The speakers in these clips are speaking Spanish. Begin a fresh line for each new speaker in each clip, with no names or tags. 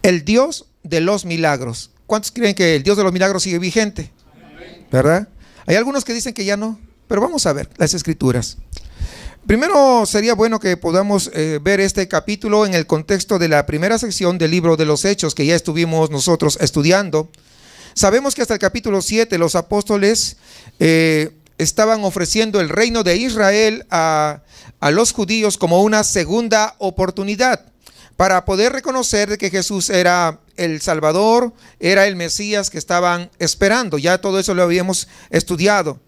El Dios de los milagros. ¿Cuántos creen que el Dios de los milagros sigue vigente? ¿Verdad? Hay algunos que dicen que ya no, pero vamos a ver las escrituras. Primero sería bueno que podamos ver este capítulo en el contexto de la primera sección del libro de los Hechos que ya estuvimos nosotros estudiando. Sabemos que hasta el capítulo 7 los apóstoles estaban ofreciendo el reino de Israel a los judíos como una segunda oportunidad para poder reconocer de que Jesús era el Salvador, era el Mesías que estaban esperando. Ya todo eso lo habíamos estudiado.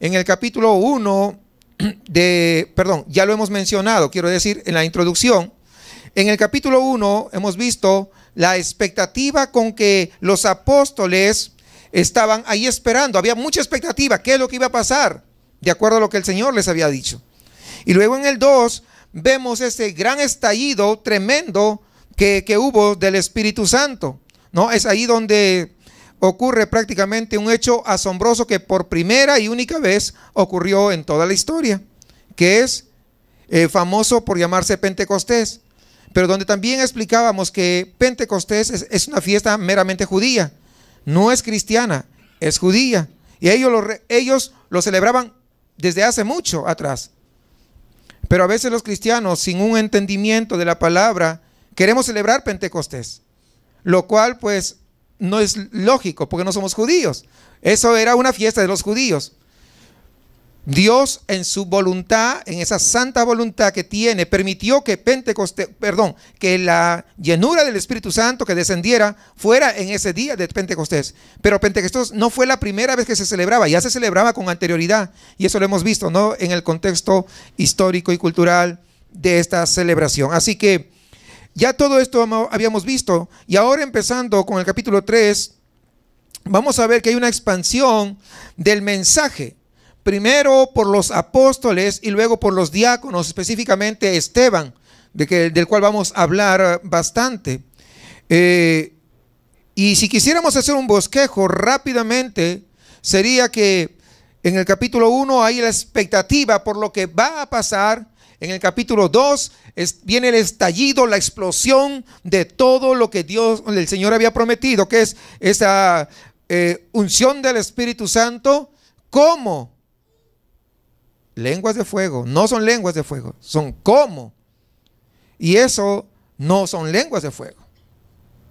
En el capítulo 1 ya lo hemos mencionado, quiero decir, en la introducción. En el capítulo 1 hemos visto la expectativa con que los apóstoles estaban ahí esperando. Había mucha expectativa, qué es lo que iba a pasar, de acuerdo a lo que el Señor les había dicho. Y luego en el 2 vemos ese gran estallido tremendo que hubo del Espíritu Santo, ¿no? Es ahí donde ocurre prácticamente un hecho asombroso que por primera y única vez ocurrió en toda la historia, que es famoso por llamarse Pentecostés, pero donde también explicábamos que Pentecostés es una fiesta meramente judía, no es cristiana, es judía, y ellos lo celebraban desde hace mucho atrás. Pero a veces los cristianos, sin un entendimiento de la palabra, queremos celebrar Pentecostés, lo cual pues no es lógico porque no somos judíos. Eso era una fiesta de los judíos. Dios en su voluntad, en esa santa voluntad que tiene, permitió que que la llenura del Espíritu Santo que descendiera fuera en ese día de Pentecostés. Pero Pentecostés no fue la primera vez que se celebraba, ya se celebraba con anterioridad, y eso lo hemos visto, ¿no?, en el contexto histórico y cultural de esta celebración. Así que ya todo esto habíamos visto, y ahora empezando con el capítulo 3, vamos a ver que hay una expansión del mensaje. Primero por los apóstoles y luego por los diáconos, específicamente Esteban, del cual vamos a hablar bastante. Y si quisiéramos hacer un bosquejo rápidamente, sería que en el capítulo 1 hay la expectativa por lo que va a pasar. En el capítulo 2 viene el estallido, la explosión de todo lo que el Señor había prometido, que es esa unción del Espíritu Santo como lenguas de fuego. No son lenguas de fuego, son como. Y eso no son lenguas de fuego.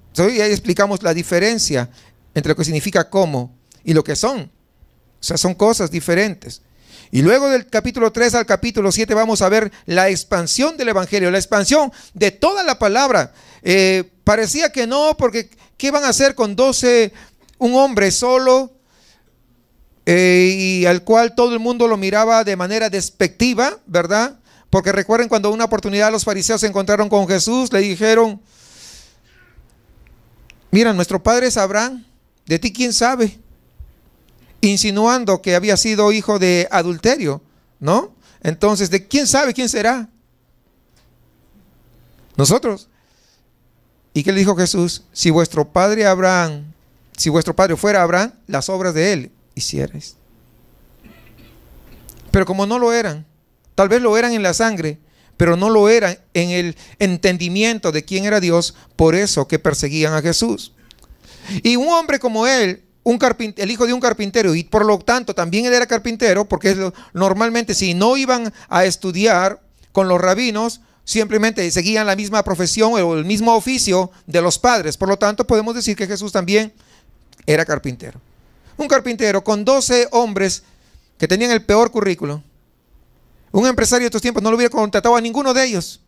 Entonces ya explicamos la diferencia entre lo que significa como y lo que son. O sea, son cosas diferentes. Y luego del capítulo 3 al capítulo 7 vamos a ver la expansión del evangelio, la expansión de toda la palabra. Parecía que no, porque ¿qué van a hacer con 12, un hombre solo? Y al cual todo el mundo lo miraba de manera despectiva, ¿verdad? Porque recuerden cuando una oportunidad los fariseos se encontraron con Jesús, le dijeron: mira, nuestro padre es Abraham, de ti quién sabe, insinuando que había sido hijo de adulterio, ¿no? Entonces, ¿de quién sabe quién será? Nosotros. ¿Y qué le dijo Jesús? Si vuestro padre fuera Abraham, las obras de él hicierais. Pero como no lo eran, tal vez lo eran en la sangre, pero no lo eran en el entendimiento de quién era Dios, por eso que perseguían a Jesús. Y un hombre como él, el hijo de un carpintero, y por lo tanto también él era carpintero, porque normalmente si no iban a estudiar con los rabinos, simplemente seguían la misma profesión o el mismo oficio de los padres. Por lo tanto podemos decir que Jesús también era carpintero. Un carpintero con 12 hombres que tenían el peor currículo. Un empresario de estos tiempos no lo hubiera contratado a ninguno de ellos.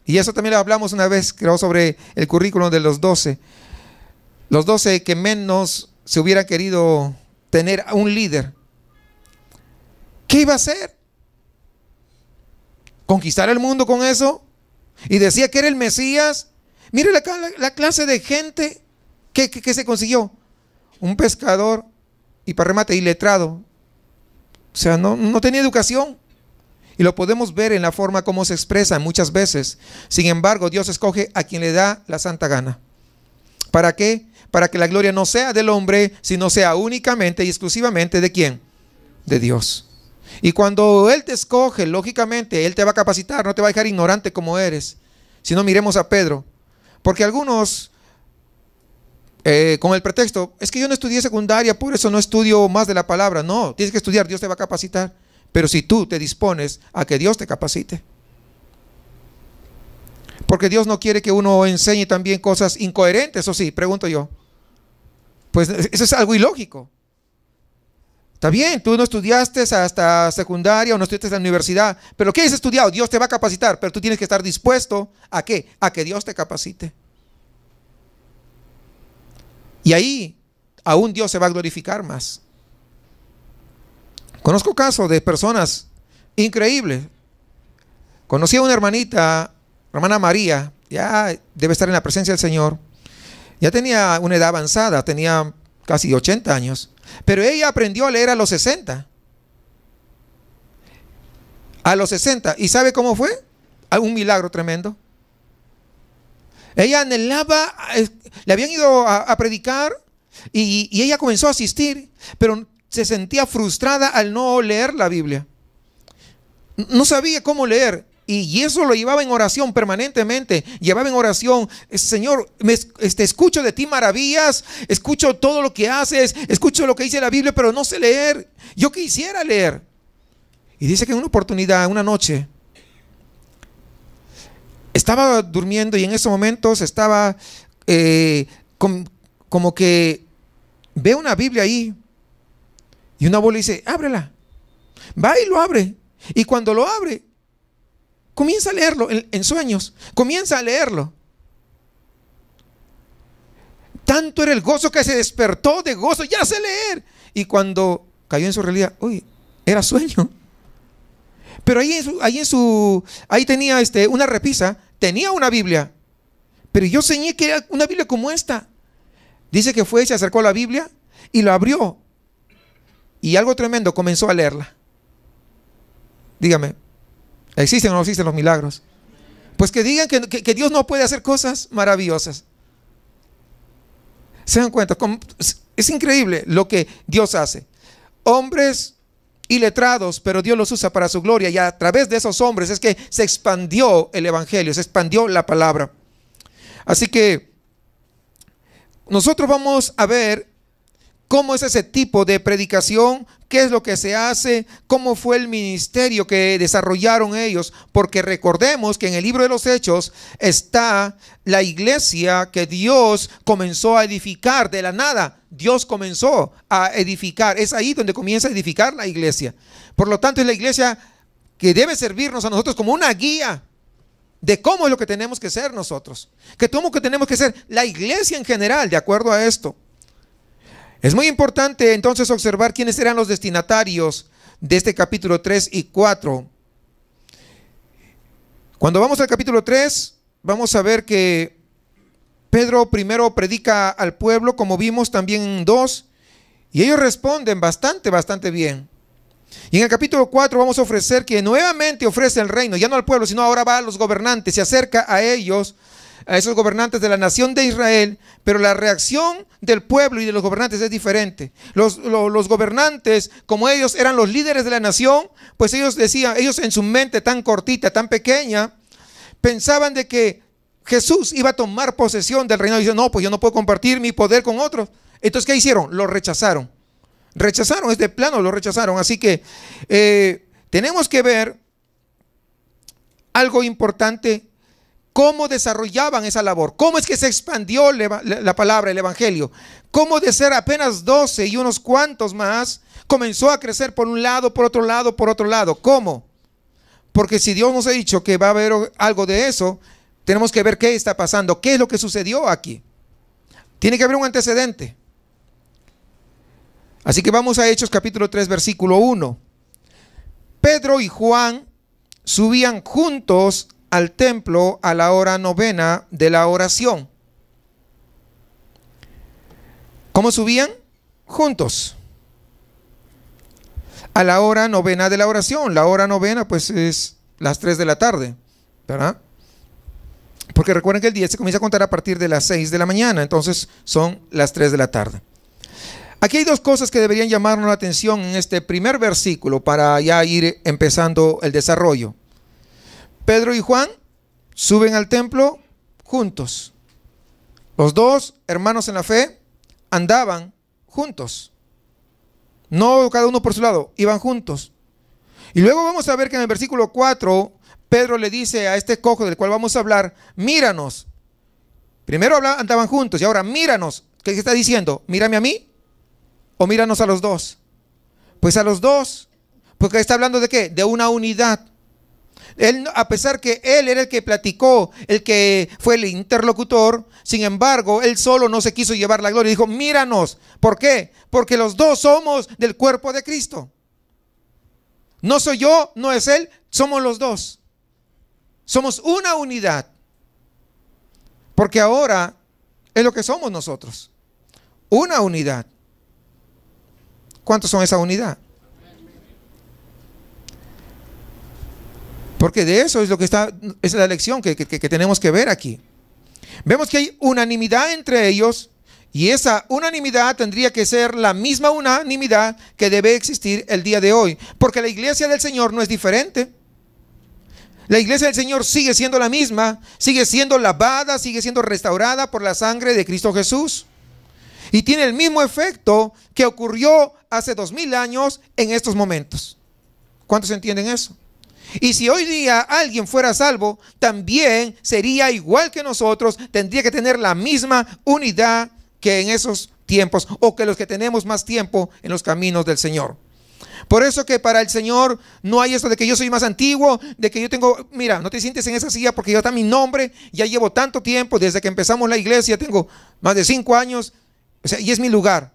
Y eso también lo hablamos una vez, creo, sobre el currículum de los 12. Los 12 que menos se hubiera querido tener a un líder. ¿Qué iba a hacer? ¿Conquistar el mundo con eso? Y decía que era el Mesías. Mire la clase de gente que se consiguió. Un pescador y para remate iletrado. O sea, no tenía educación. Y lo podemos ver en la forma como se expresa muchas veces. Sin embargo, Dios escoge a quien le da la santa gana. ¿Para qué? Para que la gloria no sea del hombre, sino sea únicamente y exclusivamente ¿de quién? De Dios. Y cuando Él te escoge, lógicamente Él te va a capacitar, no te va a dejar ignorante como eres. Si no, miremos a Pedro. Porque algunos, con el pretexto, es que yo no estudié secundaria, por eso no estudio más de la palabra. No, tienes que estudiar, Dios te va a capacitar. Pero si tú te dispones a que Dios te capacite. Porque Dios no quiere que uno enseñe también cosas incoherentes, ¿o sí? Pregunto yo. Pues eso es algo ilógico. Está bien, tú no estudiaste hasta secundaria o no estudiaste hasta la universidad, pero ¿qué has estudiado? Dios te va a capacitar, pero tú tienes que estar dispuesto ¿a qué? A que Dios te capacite. Y ahí aún Dios se va a glorificar más. Conozco casos de personas increíbles. Conocí a una hermanita, hermana María, ya debe estar en la presencia del Señor. Ya tenía una edad avanzada, tenía casi 80 años. Pero ella aprendió a leer a los 60. A los 60. ¿Y sabe cómo fue? Un milagro tremendo. Ella anhelaba, le habían ido a predicar y ella comenzó a asistir, pero se sentía frustrada al no leer la Biblia. No sabía cómo leer. Y eso lo llevaba en oración permanentemente. Llevaba en oración, Señor, escucho de ti maravillas, escucho todo lo que haces, escucho lo que dice la Biblia, pero no sé leer. Yo quisiera leer. Y dice que en una oportunidad, una noche, estaba durmiendo y en esos momentos estaba como que ve una Biblia ahí. Y una voz le dice, ábrela. Va y lo abre. Y cuando lo abre, comienza a leerlo en sueños. Comienza a leerlo. Tanto era el gozo que se despertó de gozo. Ya sé leer. Y cuando cayó en su realidad, uy, era sueño. Pero ahí tenía una repisa. Tenía una Biblia. Pero yo soñé que era una Biblia como esta. Dice que fue, se acercó a la Biblia y la abrió. Y algo tremendo, comenzó a leerla. Dígame, ¿existen o no existen los milagros? Pues que digan que Dios no puede hacer cosas maravillosas. ¿Se dan cuenta? Es increíble lo que Dios hace. Hombres iletrados, pero Dios los usa para su gloria. Y a través de esos hombres es que se expandió el evangelio, se expandió la palabra. Así que nosotros vamos a ver cómo es ese tipo de predicación, qué es lo que se hace, cómo fue el ministerio que desarrollaron ellos, porque recordemos que en el libro de los Hechos está la iglesia que Dios comenzó a edificar de la nada. Dios comenzó a edificar, es ahí donde comienza a edificar la iglesia. Por lo tanto, es la iglesia que debe servirnos a nosotros como una guía de cómo es lo que tenemos que ser nosotros, cómo que tenemos que ser la iglesia en general, de acuerdo a esto. Es muy importante entonces observar quiénes eran los destinatarios de este capítulo 3 y 4. Cuando vamos al capítulo 3, vamos a ver que Pedro primero predica al pueblo, como vimos también en 2, y ellos responden bastante bien. Y en el capítulo 4 vamos a ofrecer que nuevamente ofrece el reino, ya no al pueblo, sino ahora va a los gobernantes, se acerca a ellos, a esos gobernantes de la nación de Israel, pero la reacción del pueblo y de los gobernantes es diferente. Los gobernantes, como ellos eran los líderes de la nación, pues ellos decían, ellos en su mente tan cortita, tan pequeña, pensaban de que Jesús iba a tomar posesión del reino. Y dicen, no, pues yo no puedo compartir mi poder con otros. Entonces, ¿qué hicieron? Lo rechazaron. Rechazaron, es de plano, lo rechazaron. Así que tenemos que ver algo importante. Cómo desarrollaban esa labor, cómo es que se expandió la palabra, el evangelio, cómo de ser apenas 12 y unos cuantos más, comenzó a crecer por un lado, por otro lado, por otro lado. ¿Cómo? Porque si Dios nos ha dicho que va a haber algo de eso, tenemos que ver qué está pasando, qué es lo que sucedió aquí. Tiene que haber un antecedente. Así que vamos a Hechos capítulo 3, versículo 1. Pedro y Juan subían juntos al templo a la hora novena de la oración. ¿Cómo subían? Juntos. A la hora novena de la oración. La hora novena pues es las 3 de la tarde, ¿verdad? Porque recuerden que el día se comienza a contar a partir de las 6 de la mañana, entonces son las 3 de la tarde. Aquí hay dos cosas que deberían llamarnos la atención en este primer versículo para ya ir empezando el desarrollo. Pedro y Juan suben al templo juntos. Los dos hermanos en la fe andaban juntos. No cada uno por su lado, iban juntos. Y luego vamos a ver que en el versículo 4, Pedro le dice a este cojo del cual vamos a hablar, míranos. Primero andaban juntos y ahora míranos. ¿Qué está diciendo? ¿Mírame a mí o míranos a los dos? Pues a los dos, porque está hablando de ¿qué? De una unidad. Él, a pesar que él era el que platicó, el que fue el interlocutor, sin embargo, él solo no se quiso llevar la gloria. Dijo, míranos. ¿Por qué? Porque los dos somos del cuerpo de Cristo. No soy yo, no es él, somos los dos. Somos una unidad. Porque ahora es lo que somos nosotros. Una unidad. ¿Cuántos son esa unidad? Porque de eso es lo que está, es la lección que tenemos que ver aquí. Vemos que hay unanimidad entre ellos y esa unanimidad tendría que ser la misma unanimidad que debe existir el día de hoy. Porque la iglesia del Señor no es diferente. La iglesia del Señor sigue siendo la misma, sigue siendo lavada, sigue siendo restaurada por la sangre de Cristo Jesús. Y tiene el mismo efecto que ocurrió hace 2000 años en estos momentos. ¿Cuántos entienden eso? Y si hoy día alguien fuera salvo, también sería igual que nosotros, tendría que tener la misma unidad que en esos tiempos, o que los que tenemos más tiempo en los caminos del Señor. Por eso que para el Señor no hay eso de que yo soy más antiguo, de que yo tengo, mira, no te sientes en esa silla porque yo está mi nombre, ya llevo tanto tiempo, desde que empezamos la iglesia, tengo más de 5 años, o sea, y es mi lugar.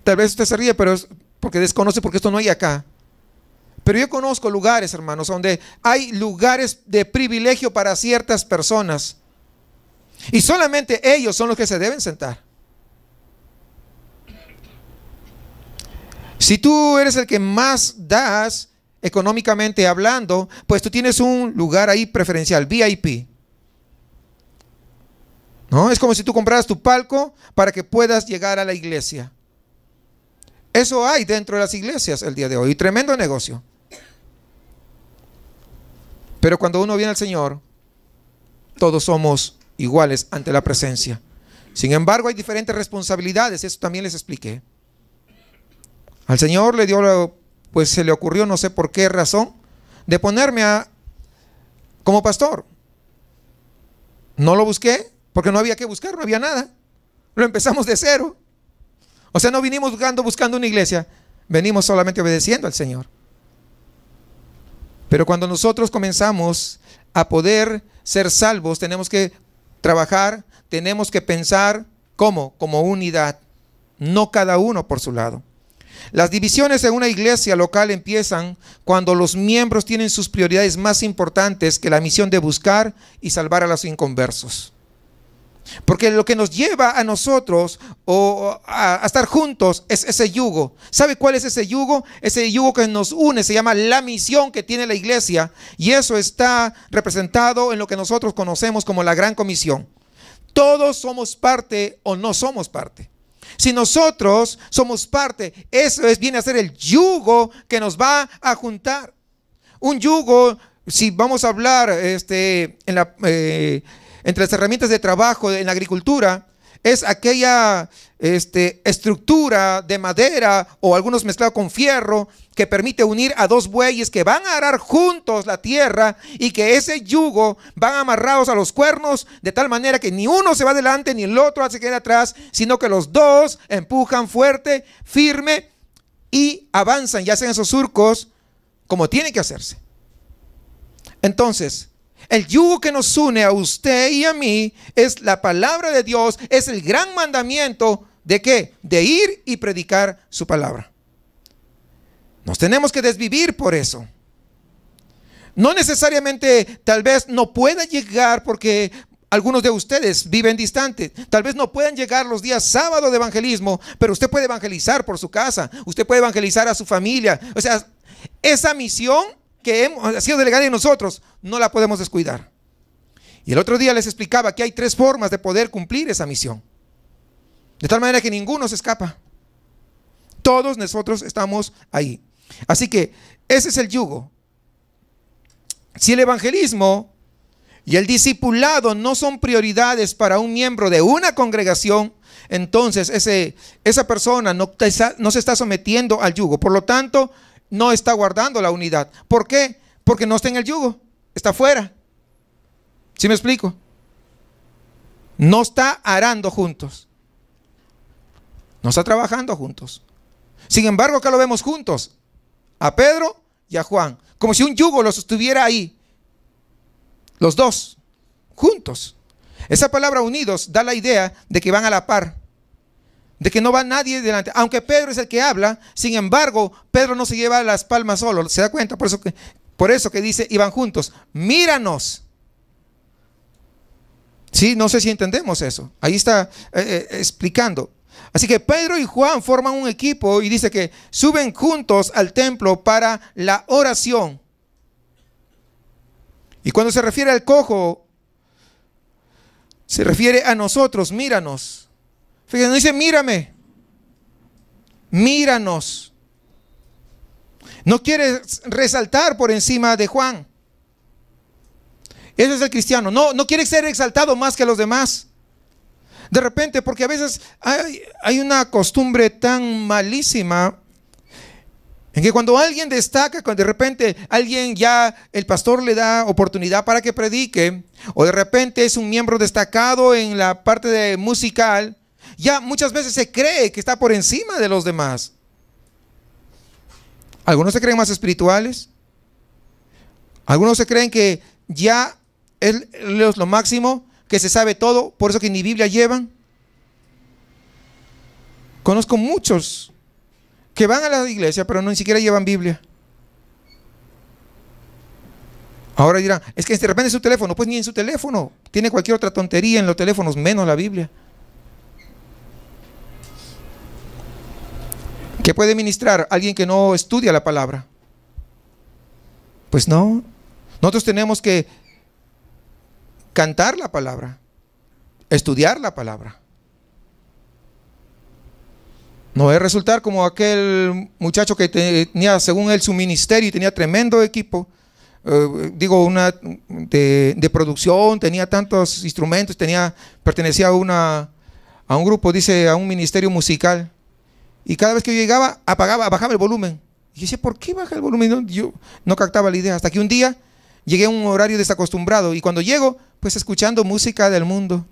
Tal vez usted se ríe, pero es porque desconoce, porque esto no hay acá. Pero yo conozco lugares, hermanos, donde hay lugares de privilegio para ciertas personas. Y solamente ellos son los que se deben sentar. Si tú eres el que más das, económicamente hablando, pues tú tienes un lugar ahí preferencial, VIP. ¿No? Es como si tú compraras tu palco para que puedas llegar a la iglesia. Eso hay dentro de las iglesias el día de hoy. Tremendo negocio. Pero cuando uno viene al Señor, todos somos iguales ante la presencia. Sin embargo, hay diferentes responsabilidades. Eso también les expliqué. Al Señor le dio, pues se le ocurrió, no sé por qué razón, de ponerme como pastor. No lo busqué, porque no había que buscar, no había nada. Lo empezamos de cero. O sea, no vinimos buscando una iglesia, venimos solamente obedeciendo al Señor. Pero cuando nosotros comenzamos a poder ser salvos, tenemos que trabajar, tenemos que pensar ¿cómo? Como unidad, no cada uno por su lado. Las divisiones en una iglesia local empiezan cuando los miembros tienen sus prioridades más importantes que la misión de buscar y salvar a los inconversos. Porque lo que nos lleva a nosotros a estar juntos es ese yugo. ¿Sabe cuál es ese yugo? Ese yugo que nos une se llama la misión que tiene la iglesia, y eso está representado en lo que nosotros conocemos como la Gran Comisión. Todos somos parte o no somos parte. Si nosotros somos parte, eso viene a ser el yugo que nos va a juntar. Un yugo, si vamos a hablar entre las herramientas de trabajo en la agricultura, es aquella estructura de madera o algunos mezclados con fierro que permite unir a dos bueyes que van a arar juntos la tierra, y que ese yugo van amarrados a los cuernos de tal manera que ni uno se va adelante ni el otro se queda atrás, sino que los dos empujan fuerte, firme, y avanzan y hacen esos surcos como tiene que hacerse. Entonces, el yugo que nos une a usted y a mí es la palabra de Dios, es el gran mandamiento de ¿qué? De ir y predicar su palabra. Nos tenemos que desvivir por eso. No necesariamente, tal vez no pueda llegar porque algunos de ustedes viven distante. Tal vez no puedan llegar los días sábado de evangelismo, pero usted puede evangelizar por su casa, usted puede evangelizar a su familia. O sea, esa misión que ha sido delegada en nosotros, no la podemos descuidar. Y el otro día les explicaba que hay 3 formas de poder cumplir esa misión, de tal manera que ninguno se escapa. Todos nosotros estamos ahí. Así que ese es el yugo. Si el evangelismo y el discipulado no son prioridades para un miembro de una congregación, entonces esa persona no se está sometiendo al yugo. Por lo tanto, no está guardando la unidad. ¿Por qué? Porque no está en el yugo, está fuera. ¿Sí me explico? No está arando juntos, no está trabajando juntos. Sin embargo, acá lo vemos juntos, a Pedro y a Juan, como si un yugo los estuviera ahí, los dos juntos. Esa palabra unidos da la idea de que van a la par, de que no va nadie delante. Aunque Pedro es el que habla, sin embargo, Pedro no se lleva las palmas solo. ¿Se da cuenta? Por eso que dice, iban juntos. Míranos. Sí, no sé si entendemos eso. Ahí está explicando. Así que Pedro y Juan forman un equipo y dice que suben juntos al templo para la oración. Y cuando se refiere al cojo, se refiere a nosotros. Míranos. Fíjense, no dice mírame, míranos. No quiere resaltar por encima de Juan. Eso es el cristiano. No quiere ser exaltado más que los demás. De repente, porque a veces hay una costumbre tan malísima en que cuando alguien destaca, cuando de repente alguien ya, el pastor le da oportunidad para que predique, o de repente es un miembro destacado en la parte de musical, ya muchas veces se cree que está por encima de los demás. Algunos se creen más espirituales. Algunos se creen que ya es lo máximo, que se sabe todo, por eso que ni Biblia llevan. Conozco muchos que van a la iglesia, pero ni siquiera llevan Biblia. Ahora dirán, es que de repente su teléfono, pues ni en su teléfono, tiene cualquier otra tontería en los teléfonos, menos la Biblia. ¿Qué puede ministrar alguien que no estudia la palabra? Pues no. Nosotros tenemos que cantar la palabra, estudiar la palabra. No es resultar como aquel muchacho que tenía, según él, su ministerio y tenía tremendo equipo, de producción, tenía tantos instrumentos, pertenecía a un grupo, dice, a un ministerio musical. Y cada vez que yo llegaba, bajaba el volumen. Y yo decía, ¿por qué baja el volumen? Yo no captaba la idea. Hasta que un día llegué a un horario desacostumbrado. Y cuando llego, pues escuchando música del mundo.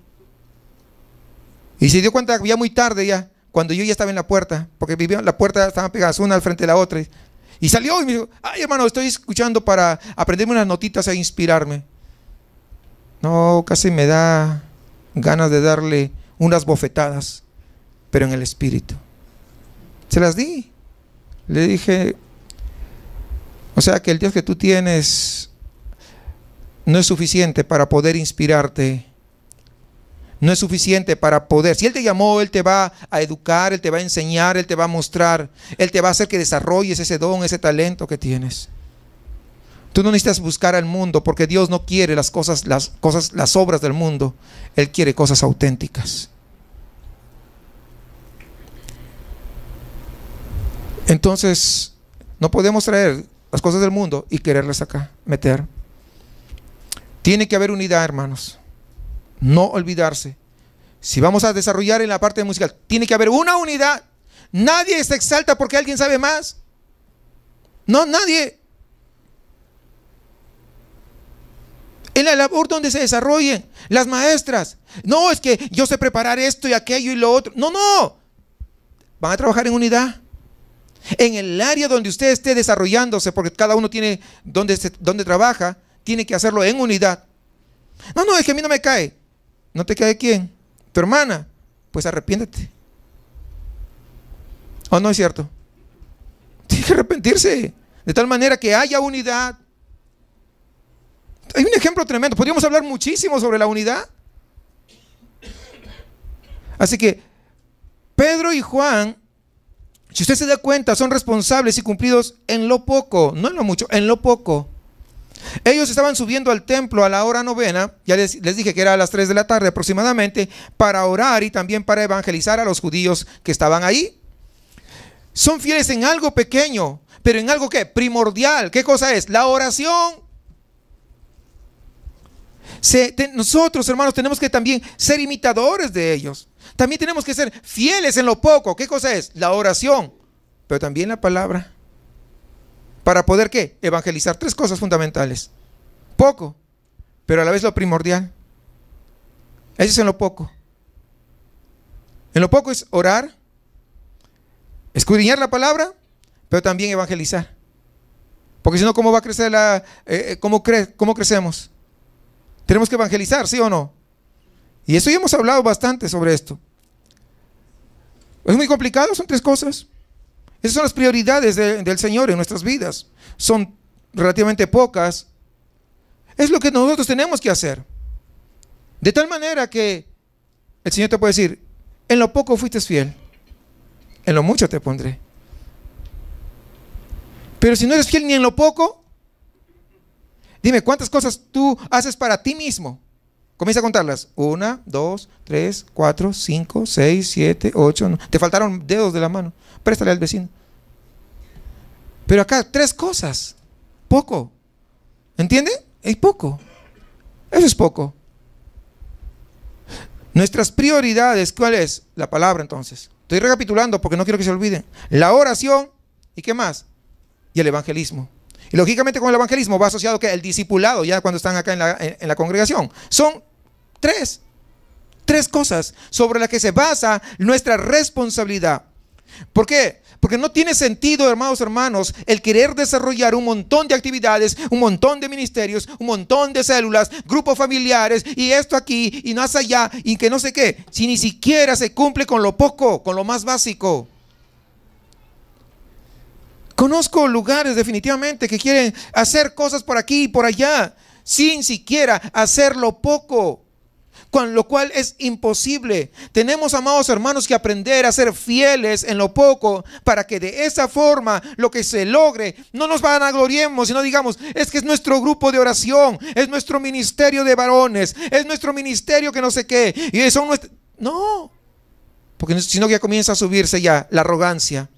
Y se dio cuenta ya muy tarde ya, cuando yo ya estaba en la puerta. Porque vivía, la puerta estaba pegadas una al frente de la otra. Y salió y me dijo, ay hermano, estoy escuchando para aprenderme unas notitas e inspirarme. No, casi me da ganas de darle unas bofetadas, pero en el espíritu. Se las di. Le dije, o sea que el Dios que tú tienes no es suficiente para poder inspirarte. No es suficiente para poder. Si Él te llamó, Él te va a educar, Él te va a enseñar, Él te va a mostrar, Él te va a hacer que desarrolles ese don, ese talento que tienes. Tú no necesitas buscar al mundo, porque Dios no quiere las obras del mundo. Él quiere cosas auténticas. Entonces, no podemos traer las cosas del mundo y quererlas acá, meter. Tiene que haber unidad, hermanos. No olvidarse. Si vamos a desarrollar en la parte musical, tiene que haber una unidad. Nadie se exalta porque alguien sabe más. No, nadie. En la labor donde se desarrollen las maestras. No, es que yo sé preparar esto y aquello y lo otro. No, no. Van a trabajar en unidad. En el área donde usted esté desarrollándose, porque cada uno tiene donde trabaja, tiene que hacerlo en unidad. No, es que a mí no me cae. ¿No te cae quién? ¿Tu hermana? Pues arrepiéntete. ¿O no es cierto? Tiene que arrepentirse, de tal manera que haya unidad. Hay un ejemplo tremendo. Podríamos hablar muchísimo sobre la unidad. Así que Pedro y Juan, si usted se da cuenta, son responsables y cumplidos en lo poco, no en lo mucho, en lo poco. Ellos estaban subiendo al templo a la hora novena, ya les dije que era a las 3 de la tarde aproximadamente, para orar y también para evangelizar a los judíos que estaban ahí. Son fieles en algo pequeño, pero en algo que primordial. ¿Qué cosa es? La oración. Nosotros, hermanos, tenemos que también ser imitadores de ellos. También tenemos que ser fieles en lo poco. ¿Qué cosa es? La oración, pero también la palabra. Para poder, ¿qué? Evangelizar. 3 cosas fundamentales. Poco, pero a la vez lo primordial. Eso es en lo poco. En lo poco es orar, escudriñar la palabra, pero también evangelizar. Porque si no, ¿cómo va a crecer cómo crecemos? Tenemos que evangelizar, ¿sí o no? Y eso ya hemos hablado bastante sobre esto. ¿Es muy complicado? Son 3 cosas. Esas son las prioridades del Señor en nuestras vidas. Son relativamente pocas. Es lo que nosotros tenemos que hacer. De tal manera que el Señor te puede decir, en lo poco fuiste fiel, en lo mucho te pondré. Pero si no eres fiel ni en lo poco, dime, ¿cuántas cosas tú haces para ti mismo? Comienza a contarlas. 1, 2, 3, 4, 5, 6, 7, 8. No. Te faltaron dedos de la mano. Préstale al vecino. Pero acá 3 cosas. Poco. ¿Entiende? Es poco. Eso es poco. Nuestras prioridades, ¿cuál es? La palabra, entonces. Estoy recapitulando porque no quiero que se olviden. La oración, ¿y qué más? Y el evangelismo. Y lógicamente con el evangelismo va asociado que el discipulado, ya cuando están acá en la congregación. Son 3 cosas sobre las que se basa nuestra responsabilidad. ¿Por qué? Porque no tiene sentido, hermanos, el querer desarrollar un montón de actividades, un montón de ministerios, un montón de células, grupos familiares, y esto aquí, y más allá, y que no sé qué, si ni siquiera se cumple con lo poco, con lo más básico. Conozco lugares definitivamente que quieren hacer cosas por aquí y por allá, sin siquiera hacerlo poco, con lo cual es imposible. Tenemos, amados hermanos, que aprender a ser fieles en lo poco, para que de esa forma lo que se logre, no nos vanagloriemos, sino digamos, es que es nuestro grupo de oración, es nuestro ministerio de varones, es nuestro ministerio que no sé qué, y son no, porque si no ya comienza a subirse ya la arrogancia.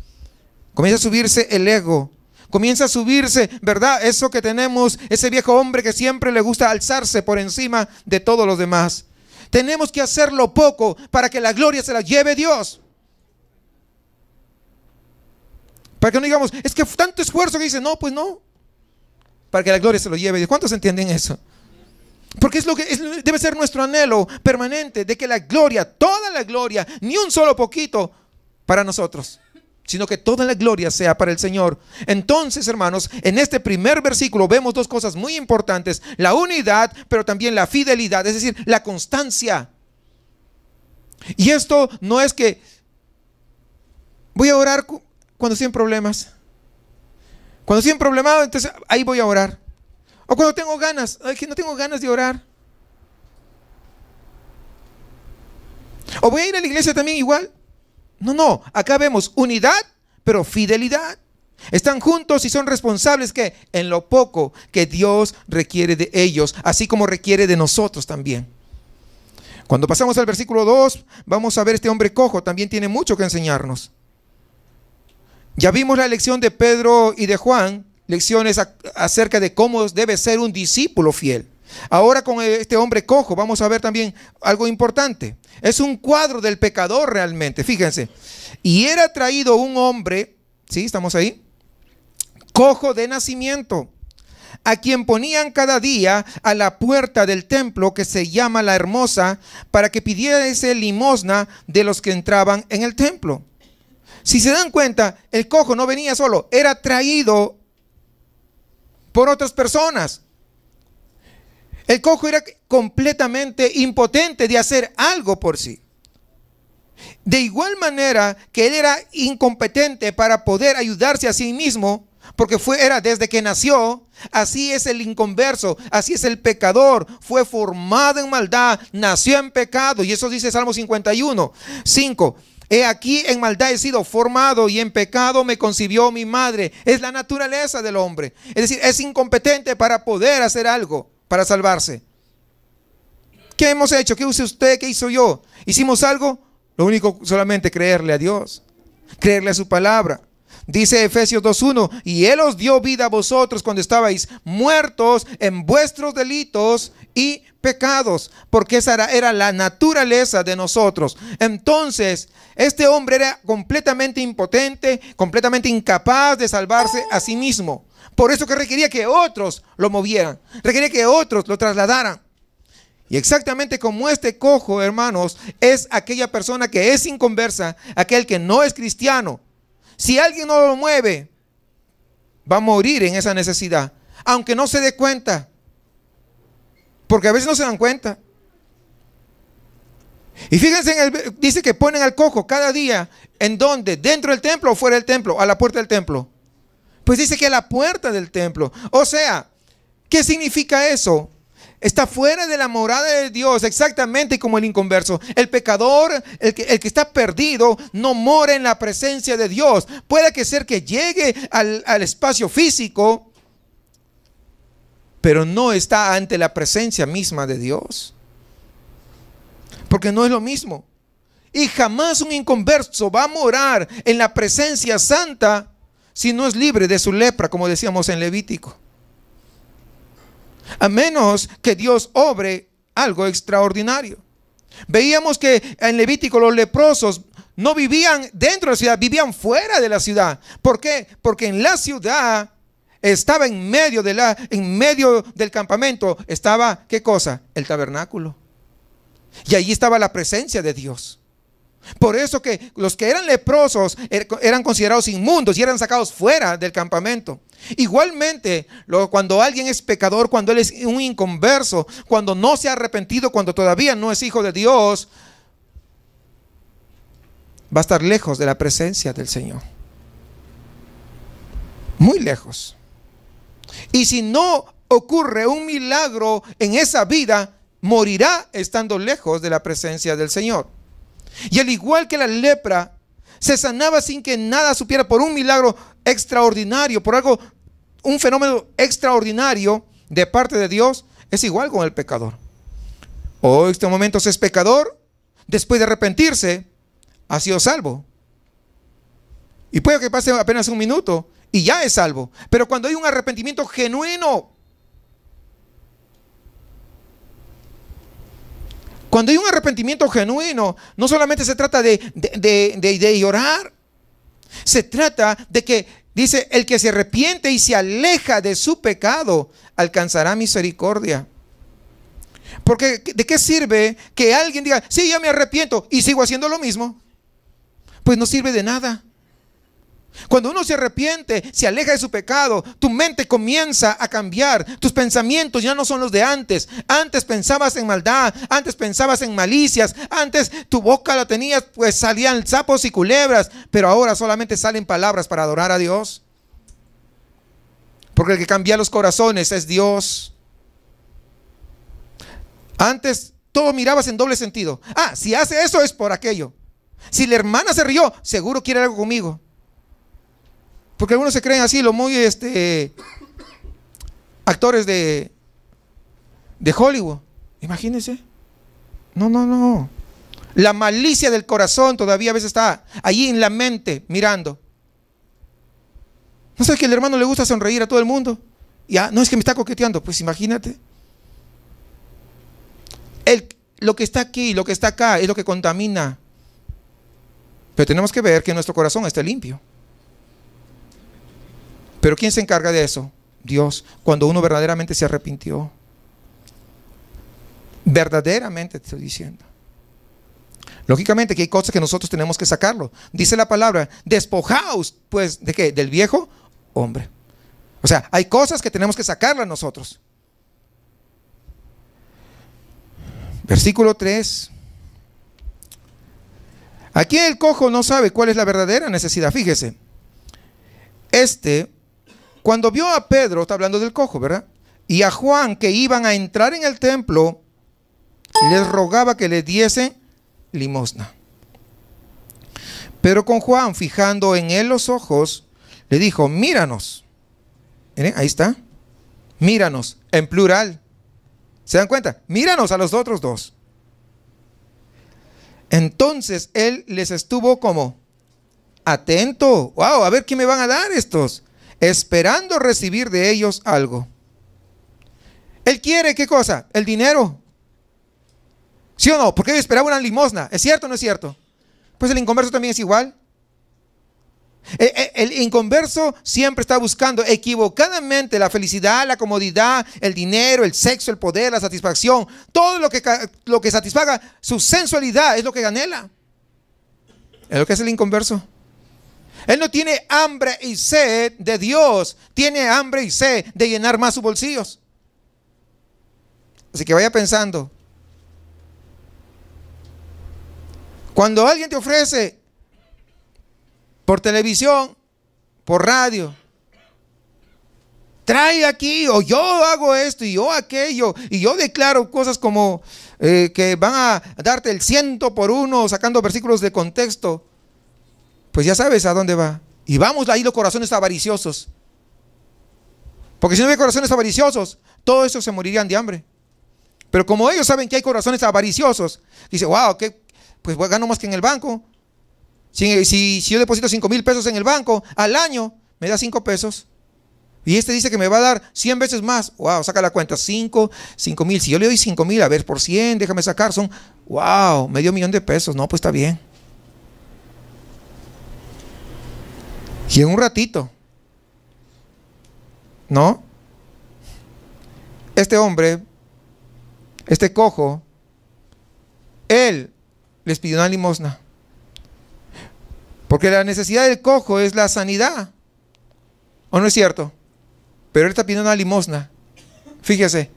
Comienza a subirse el ego. Comienza a subirse, ¿verdad? Eso que tenemos, ese viejo hombre que siempre le gusta alzarse por encima de todos los demás. Tenemos que hacerlo poco para que la gloria se la lleve Dios. Para que no digamos, es que tanto esfuerzo que dice, no, pues no. Para que la gloria se lo lleve Dios. ¿Cuántos entienden eso? Porque es lo que debe ser nuestro anhelo permanente, de que la gloria, toda la gloria, ni un solo poquito para nosotros, sino que toda la gloria sea para el Señor. Entonces, hermanos, en este primer versículo vemos 2 cosas muy importantes: la unidad, pero también la fidelidad, es decir, la constancia. Y esto no es que voy a orar cuando estoy en problemas. Cuando estoy en problemas, entonces ahí voy a orar. O cuando tengo ganas, ay, que no tengo ganas de orar. O voy a ir a la iglesia también igual. No, acá vemos unidad, pero fidelidad. Están juntos y son responsables que en lo poco que Dios requiere de ellos, así como requiere de nosotros también. Cuando pasamos al versículo 2, vamos a ver este hombre cojo, también tiene mucho que enseñarnos. Ya vimos la lección de Pedro y de Juan, lecciones acerca de cómo debe ser un discípulo fiel. Ahora con este hombre cojo vamos a ver también algo importante. Es un cuadro del pecador realmente, fíjense. Y era traído un hombre, ¿sí? ¿Estamos ahí? Cojo de nacimiento, a quien ponían cada día a la puerta del templo que se llama La Hermosa, para que pidiese limosna de los que entraban en el templo. Si se dan cuenta, el cojo no venía solo, era traído por otras personas. El cojo era completamente impotente de hacer algo por sí. De igual manera que él era incompetente para poder ayudarse a sí mismo, porque era desde que nació. Así es el inconverso, así es el pecador. Fue formado en maldad, nació en pecado, y eso dice Salmo 51, 5. He aquí en maldad he sido formado, y en pecado me concibió mi madre. Es la naturaleza del hombre. Es decir, es incompetente para poder hacer algo para salvarse. ¿Qué hemos hecho? ¿Qué hizo usted? ¿Qué hizo yo? ¿Hicimos algo? Lo único, solamente creerle a Dios, creerle a su palabra. Dice Efesios 2:1, y Él os dio vida a vosotros cuando estabais muertos en vuestros delitos y pecados, porque esa era la naturaleza de nosotros. Entonces, este hombre era completamente impotente, completamente incapaz de salvarse a sí mismo. Por eso que requería que otros lo movieran, requería que otros lo trasladaran. Y exactamente como este cojo, hermanos, es aquella persona que es inconversa, aquel que no es cristiano. Si alguien no lo mueve, va a morir en esa necesidad, aunque no se dé cuenta. Porque a veces no se dan cuenta. Y fíjense, dice que ponen al cojo cada día, ¿en dónde? ¿Dentro del templo o fuera del templo? A la puerta del templo. Pues dice que a la puerta del templo. O sea, ¿qué significa eso? Está fuera de la morada de Dios, exactamente como el inconverso. El pecador, el que está perdido, no mora en la presencia de Dios. Puede que ser que llegue al espacio físico, pero no está ante la presencia misma de Dios. Porque no es lo mismo. Y jamás un inconverso va a morar en la presencia santa si no es libre de su lepra, como decíamos en Levítico. A menos que Dios obre algo extraordinario. Veíamos que en Levítico los leprosos no vivían dentro de la ciudad, vivían fuera de la ciudad. ¿Por qué? Porque en la ciudad estaba en medio del campamento, estaba, ¿qué cosa? El tabernáculo. Y allí estaba la presencia de Dios. Por eso que los que eran leprosos eran considerados inmundos y eran sacados fuera del campamento. Igualmente, cuando alguien es pecador, cuando él es un inconverso, cuando no se ha arrepentido, cuando todavía no es hijo de Dios, va a estar lejos de la presencia del Señor. Muy lejos. Y si no ocurre un milagro en esa vida, morirá estando lejos de la presencia del Señor. Y al igual que la lepra se sanaba sin que nada supiera, por un milagro extraordinario, por algo, un fenómeno extraordinario de parte de Dios, es igual con el pecador. Hoy en este momento es pecador, después de arrepentirse ha sido salvo. Y puede que pase apenas un minuto y ya es salvo. Pero cuando hay un arrepentimiento genuino, cuando hay un arrepentimiento genuino, no solamente se trata de llorar, se trata de que, dice, el que se arrepiente y se aleja de su pecado, alcanzará misericordia. Porque ¿de qué sirve que alguien diga, sí, ya me arrepiento y sigo haciendo lo mismo? Pues no sirve de nada. Cuando uno se arrepiente, se aleja de su pecado, tu mente comienza a cambiar. Tus pensamientos ya no son los de antes. Antes pensabas en maldad, antes pensabas en malicias, antes tu boca la tenías, pues salían sapos y culebras, pero ahora solamente salen palabras para adorar a Dios. Porque el que cambia los corazones es Dios. Antes todo mirabas en doble sentido. Ah, si hace eso es por aquello. Si la hermana se rió, seguro quiere algo conmigo. Porque algunos se creen así, los muy actores de Hollywood. Imagínense. No. La malicia del corazón todavía a veces está allí en la mente mirando. ¿No sabes que al hermano le gusta sonreír a todo el mundo? Ya, no es que me está coqueteando. Pues imagínate. Lo que está aquí, lo que está acá es lo que contamina. Pero tenemos que ver que nuestro corazón esté limpio. Pero ¿quién se encarga de eso? Dios, cuando uno verdaderamente se arrepintió. Verdaderamente te estoy diciendo. Lógicamente que hay cosas que nosotros tenemos que sacarlo. Dice la palabra, despojaos, pues, ¿de qué? Del viejo hombre. O sea, hay cosas que tenemos que sacarlas nosotros. Versículo 3. Aquí el cojo no sabe cuál es la verdadera necesidad. Fíjese. Cuando vio a Pedro, está hablando del cojo, ¿verdad? Y a Juan, que iban a entrar en el templo, les rogaba que le diesen limosna. Pero con Juan, fijando en él los ojos, le dijo, míranos. Miren, ahí está. Míranos, en plural. ¿Se dan cuenta? Míranos a los otros dos. Entonces él les estuvo como atento. Wow, a ver qué me van a dar estos. Esperando recibir de ellos algo. Él quiere, ¿qué cosa? El dinero. ¿Sí o no? Porque él esperaba una limosna. ¿Es cierto o no es cierto? Pues el inconverso también es igual. El inconverso siempre está buscando equivocadamente la felicidad, la comodidad, el dinero, el sexo, el poder, la satisfacción. Todo lo que satisfaga su sensualidad es lo que anhela. Es lo que es el inconverso. Él no tiene hambre y sed de Dios, tiene hambre y sed de llenar más sus bolsillos. Así que vaya pensando. Cuando alguien te ofrece por televisión, por radio, trae aquí, o yo hago esto y yo aquello, y yo declaro cosas como que van a darte el 100 por 1, sacando versículos de contexto, pues ya sabes a dónde va. Y vamos ahí los corazones avariciosos. Porque si no hay corazones avariciosos, todo eso se morirían de hambre. Pero como ellos saben que hay corazones avariciosos, dice, wow, pues gano más que en el banco. Si yo deposito 5,000 pesos en el banco al año, me da 5 pesos. Y este dice que me va a dar 100 veces más. Wow, saca la cuenta, 5,000. Si yo le doy 5,000, a ver, por 100, déjame sacar, son, wow, medio millón de pesos. No, pues está bien. Y en un ratito, ¿no? Este hombre, este cojo, él les pidió una limosna. Porque la necesidad del cojo es la sanidad. ¿O no es cierto? Pero él está pidiendo una limosna. Fíjese,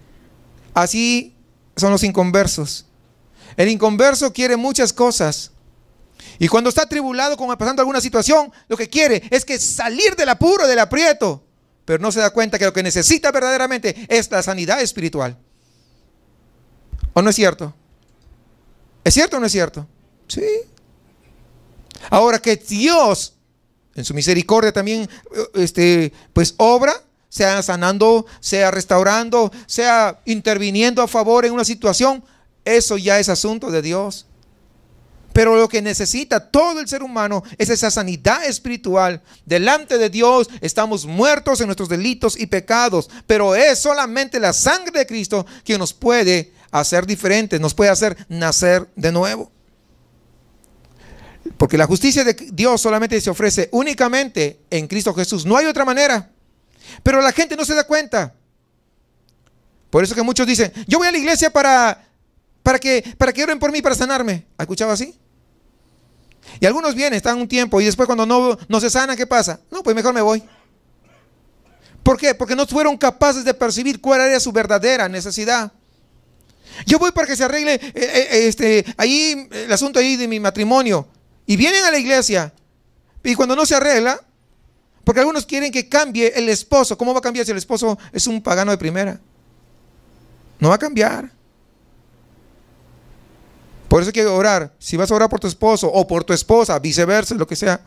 así son los inconversos. El inconverso quiere muchas cosas. Y cuando está atribulado, como pasando alguna situación, lo que quiere es que salir del apuro, del aprieto. Pero no se da cuenta que lo que necesita verdaderamente es la sanidad espiritual. ¿O no es cierto? ¿Es cierto o no es cierto? Sí. Ahora que Dios, en su misericordia también, pues obra, sea sanando, sea restaurando, sea interviniendo a favor en una situación, eso ya es asunto de Dios. Pero lo que necesita todo el ser humano es esa sanidad espiritual. Delante de Dios estamos muertos en nuestros delitos y pecados, pero es solamente la sangre de Cristo quien nos puede hacer diferentes, nos puede hacer nacer de nuevo. Porque la justicia de Dios solamente se ofrece únicamente en Cristo Jesús. No hay otra manera. Pero la gente no se da cuenta. Por eso que muchos dicen, yo voy a la iglesia para que oren por mí, para sanarme. ¿Ha escuchado así? Y algunos vienen, están un tiempo y después cuando no se sanan, ¿qué pasa? No, pues mejor me voy. ¿Por qué? Porque no fueron capaces de percibir cuál era su verdadera necesidad. Yo voy para que se arregle ahí el asunto ahí de mi matrimonio. Y vienen a la iglesia y cuando no se arregla, porque algunos quieren que cambie el esposo. ¿Cómo va a cambiar si el esposo es un pagano de primera? No va a cambiar. Por eso hay que orar. Si vas a orar por tu esposo o por tu esposa, viceversa, lo que sea,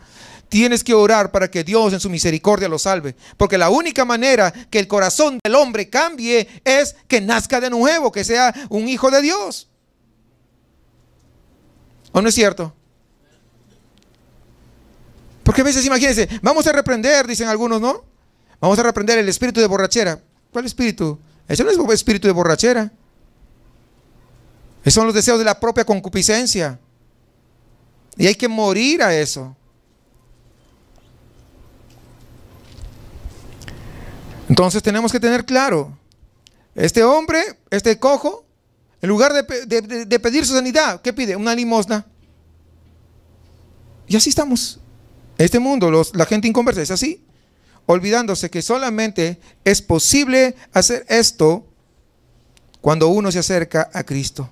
tienes que orar para que Dios en su misericordia lo salve. Porque la única manera que el corazón del hombre cambie es que nazca de nuevo, que sea un hijo de Dios. ¿O no es cierto? Porque a veces, imagínense, vamos a reprender, dicen algunos, ¿no? Vamos a reprender el espíritu de borrachera. ¿Cuál espíritu? Eso no es espíritu de borrachera. Esos son los deseos de la propia concupiscencia. Y hay que morir a eso. Entonces tenemos que tener claro, este hombre, este cojo, en lugar de pedir su sanidad, ¿qué pide? Una limosna. Y así estamos. Este mundo, la gente inconversa es así, olvidándose que solamente es posible hacer esto cuando uno se acerca a Cristo.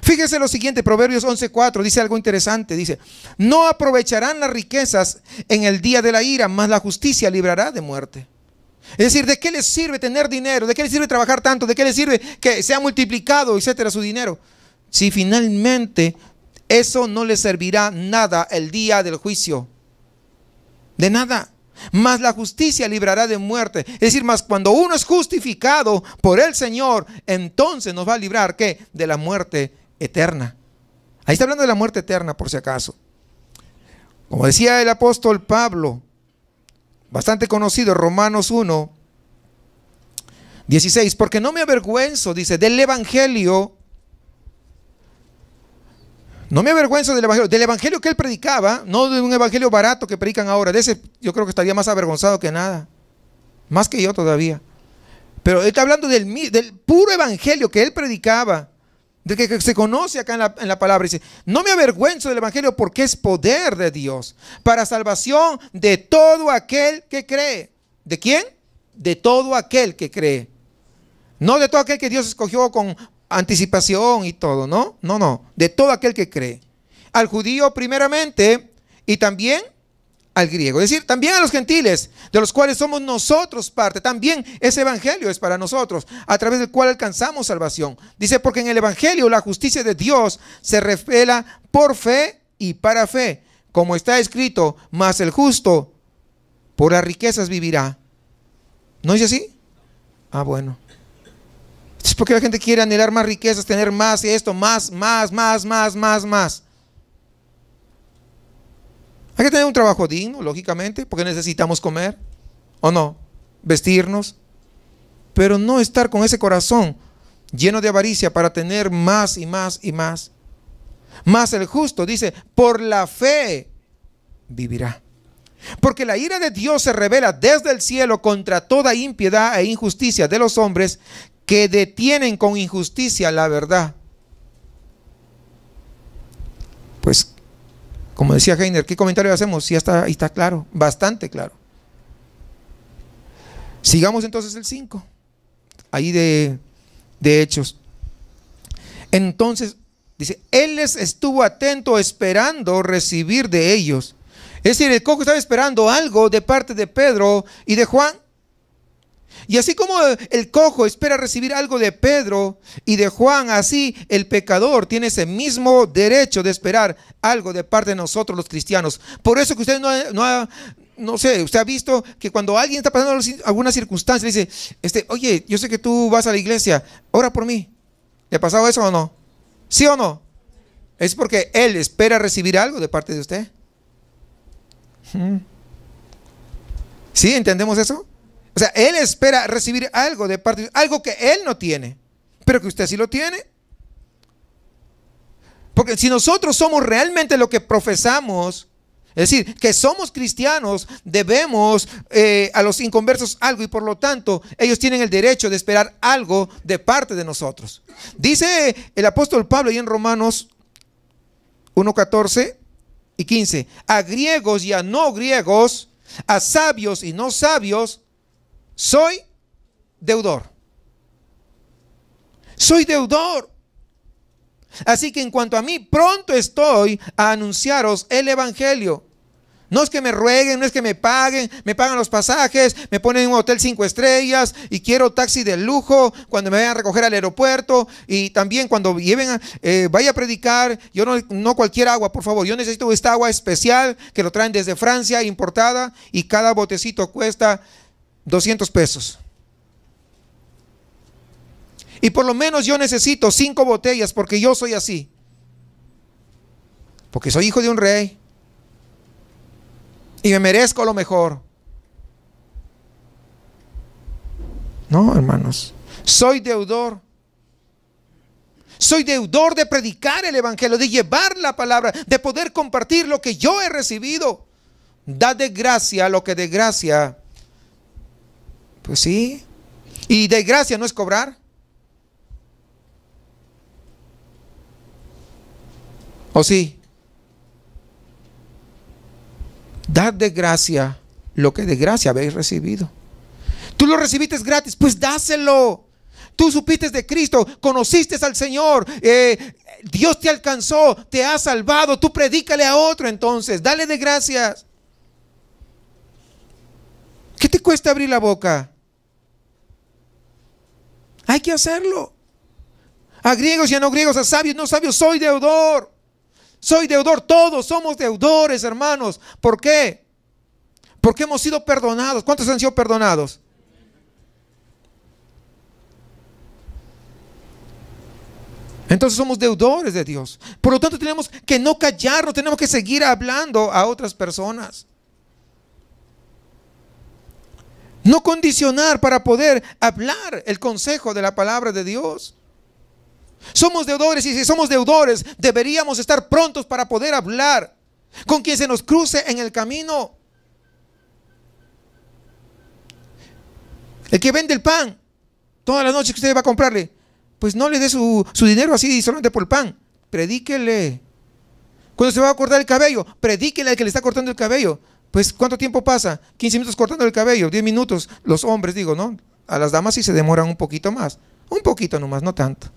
Fíjese lo siguiente, Proverbios 11:4 dice algo interesante, dice, no aprovecharán las riquezas en el día de la ira, mas la justicia librará de muerte. Es decir, ¿de qué les sirve tener dinero? ¿De qué les sirve trabajar tanto? ¿De qué les sirve que sea multiplicado, etcétera, su dinero? Si finalmente eso no les servirá nada el día del juicio. De nada. Mas la justicia librará de muerte. Es decir, más cuando uno es justificado por el Señor, entonces nos va a librar, ¿qué? De la muerte eterna. Ahí está hablando de la muerte eterna, por si acaso. Como decía el apóstol Pablo, bastante conocido, Romanos 1, 16, porque no me avergüenzo, dice, del evangelio. No me avergüenzo del evangelio que él predicaba, no de un evangelio barato que predican ahora. De ese yo creo que estaría más avergonzado que nada, más que yo todavía. Pero él está hablando del puro evangelio que él predicaba, de que se conoce acá en la palabra. Dice, no me avergüenzo del evangelio porque es poder de Dios para salvación de todo aquel que cree. ¿De quién? De todo aquel que cree. No de todo aquel que Dios escogió con anticipación y todo, no, no, no, de todo aquel que cree. Al judío primeramente y también al griego, es decir, también a los gentiles, de los cuales somos nosotros parte. También ese evangelio es para nosotros, a través del cual alcanzamos salvación. Dice, porque en el evangelio la justicia de Dios se revela por fe y para fe, como está escrito, mas el justo por las riquezas vivirá. ¿No dice así? Ah, bueno. Es porque la gente quiere anhelar más riquezas, tener más y esto, más. Hay que tener un trabajo digno, lógicamente, porque necesitamos comer, ¿o no? Vestirnos, pero no estar con ese corazón lleno de avaricia para tener más y más y más. Más el justo, dice, por la fe vivirá. Porque la ira de Dios se revela desde el cielo contra toda impiedad e injusticia de los hombres que detienen con injusticia la verdad. Pues, como decía Heiner, ¿qué comentario hacemos? Sí, está claro, bastante claro. Sigamos entonces el 5, ahí de Hechos. Entonces, dice, él les estuvo atento esperando recibir de ellos. Es decir, el cojo estaba esperando algo de parte de Pedro y de Juan. Y así como el cojo espera recibir algo de Pedro y de Juan, así el pecador tiene ese mismo derecho de esperar algo de parte de nosotros los cristianos. Por eso que usted no sé, usted ha visto que cuando alguien está pasando alguna circunstancia, le dice, oye, yo sé que tú vas a la iglesia, ora por mí. ¿Le ha pasado eso o no? ¿Sí o no? Es porque él espera recibir algo de parte de usted. ¿Sí? ¿Entendemos eso? O sea, él espera recibir algo de parte de usted, algo que él no tiene, pero que usted sí lo tiene. Porque si nosotros somos realmente lo que profesamos, es decir, que somos cristianos, debemos a los inconversos algo, y por lo tanto ellos tienen el derecho de esperar algo de parte de nosotros. Dice el apóstol Pablo ahí en Romanos 1:14 y 15, a griegos y a no griegos, a sabios y no sabios, soy deudor. Soy deudor. Así que en cuanto a mí, pronto estoy a anunciaros el evangelio. No es que me rueguen, no es que me pagan los pasajes, me ponen en un hotel 5 estrellas y quiero taxi de lujo cuando me vayan a recoger al aeropuerto, y también cuando vaya a predicar. Yo no cualquier agua, por favor, yo necesito esta agua especial que lo traen desde Francia, importada, y cada botecito cuesta 200 pesos. Y por lo menos yo necesito 5 botellas porque yo soy así. Porque soy hijo de un rey. Y me merezco lo mejor. No, hermanos. Soy deudor. Soy deudor de predicar el evangelio, de llevar la palabra, de poder compartir lo que yo he recibido. Da de gracia lo que de gracia. Pues sí. Y de gracia no es cobrar. ¿O sí? Dad de gracia lo que de gracia habéis recibido. Tú lo recibiste gratis, pues dáselo. Tú supiste de Cristo, conociste al Señor, Dios te alcanzó, te ha salvado. Tú predícale a otro, entonces dale de gracias. ¿Qué te cuesta abrir la boca? Hay que hacerlo. A griegos y a no griegos, a sabios y no sabios, soy deudor. Soy deudor, todos somos deudores, hermanos. ¿Por qué? Porque hemos sido perdonados. ¿Cuántos han sido perdonados? Entonces somos deudores de Dios. Por lo tanto tenemos que no callarnos, tenemos que seguir hablando a otras personas. No condicionar para poder hablar el consejo de la palabra de Dios. Somos deudores, y si somos deudores deberíamos estar prontos para poder hablar con quien se nos cruce en el camino. El que vende el pan, todas las noches que usted va a comprarle, pues no le dé su dinero así solamente por el pan. Predíquele. Cuando se va a cortar el cabello, predíquele al que le está cortando el cabello. Pues ¿cuánto tiempo pasa? 15 minutos cortando el cabello, 10 minutos. Los hombres, digo, ¿no? A las damas sí se demoran un poquito más. Un poquito nomás, no tanto.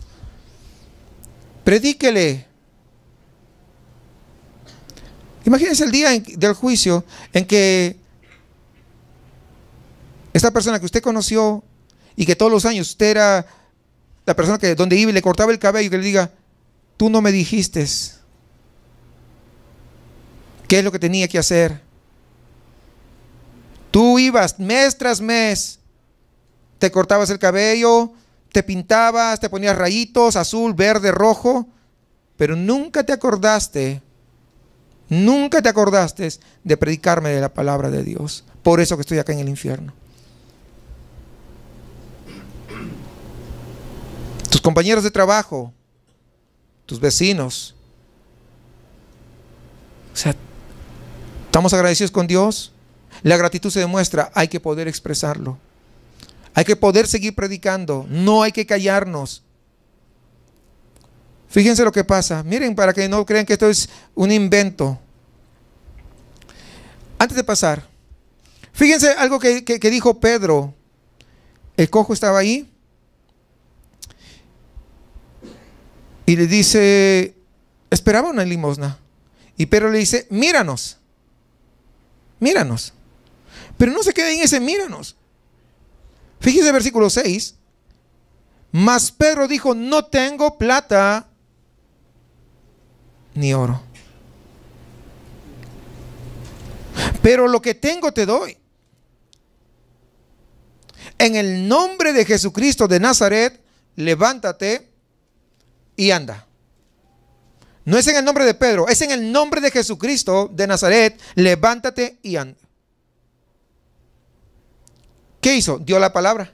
Predíquele. Imagínense el día del juicio en que esta persona que usted conoció y que todos los años usted era la persona que donde iba y le cortaba el cabello, que le diga, tú no me dijiste qué es lo que tenía que hacer. Tú ibas mes tras mes, te cortabas el cabello, te pintabas, te ponías rayitos, azul, verde, rojo, pero nunca te acordaste de predicarme de la palabra de Dios. Por eso que estoy acá en el infierno. Tus compañeros de trabajo, tus vecinos. O sea, ¿estamos agradecidos con Dios? La gratitud se demuestra, hay que poder expresarlo. Hay que poder seguir predicando, no hay que callarnos. Fíjense lo que pasa. Miren, para que no crean que esto es un invento. Antes de pasar, fíjense algo que dijo Pedro. El cojo estaba ahí y le dice, esperaba una limosna. Y Pedro le dice, míranos. Míranos. Pero no se quede en ese míranos. Fíjese el versículo 6. Mas Pedro dijo, no tengo plata ni oro, pero lo que tengo te doy. En el nombre de Jesucristo de Nazaret, levántate y anda. No es en el nombre de Pedro, es en el nombre de Jesucristo de Nazaret, levántate y anda. ¿Qué hizo? Dio la palabra.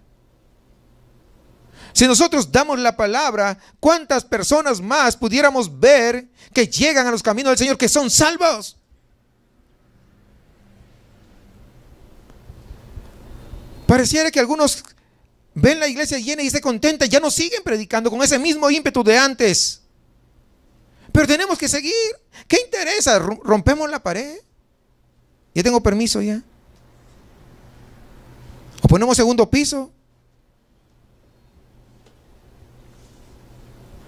Si nosotros damos la palabra, ¿cuántas personas más pudiéramos ver que llegan a los caminos del Señor, que son salvos? Pareciera que algunos ven la iglesia llena y se contentan, ya no siguen predicando con ese mismo ímpetu de antes. Pero tenemos que seguir. ¿Qué interesa? ¿Rompemos la pared? Ya tengo permiso ya. ¿O ponemos segundo piso?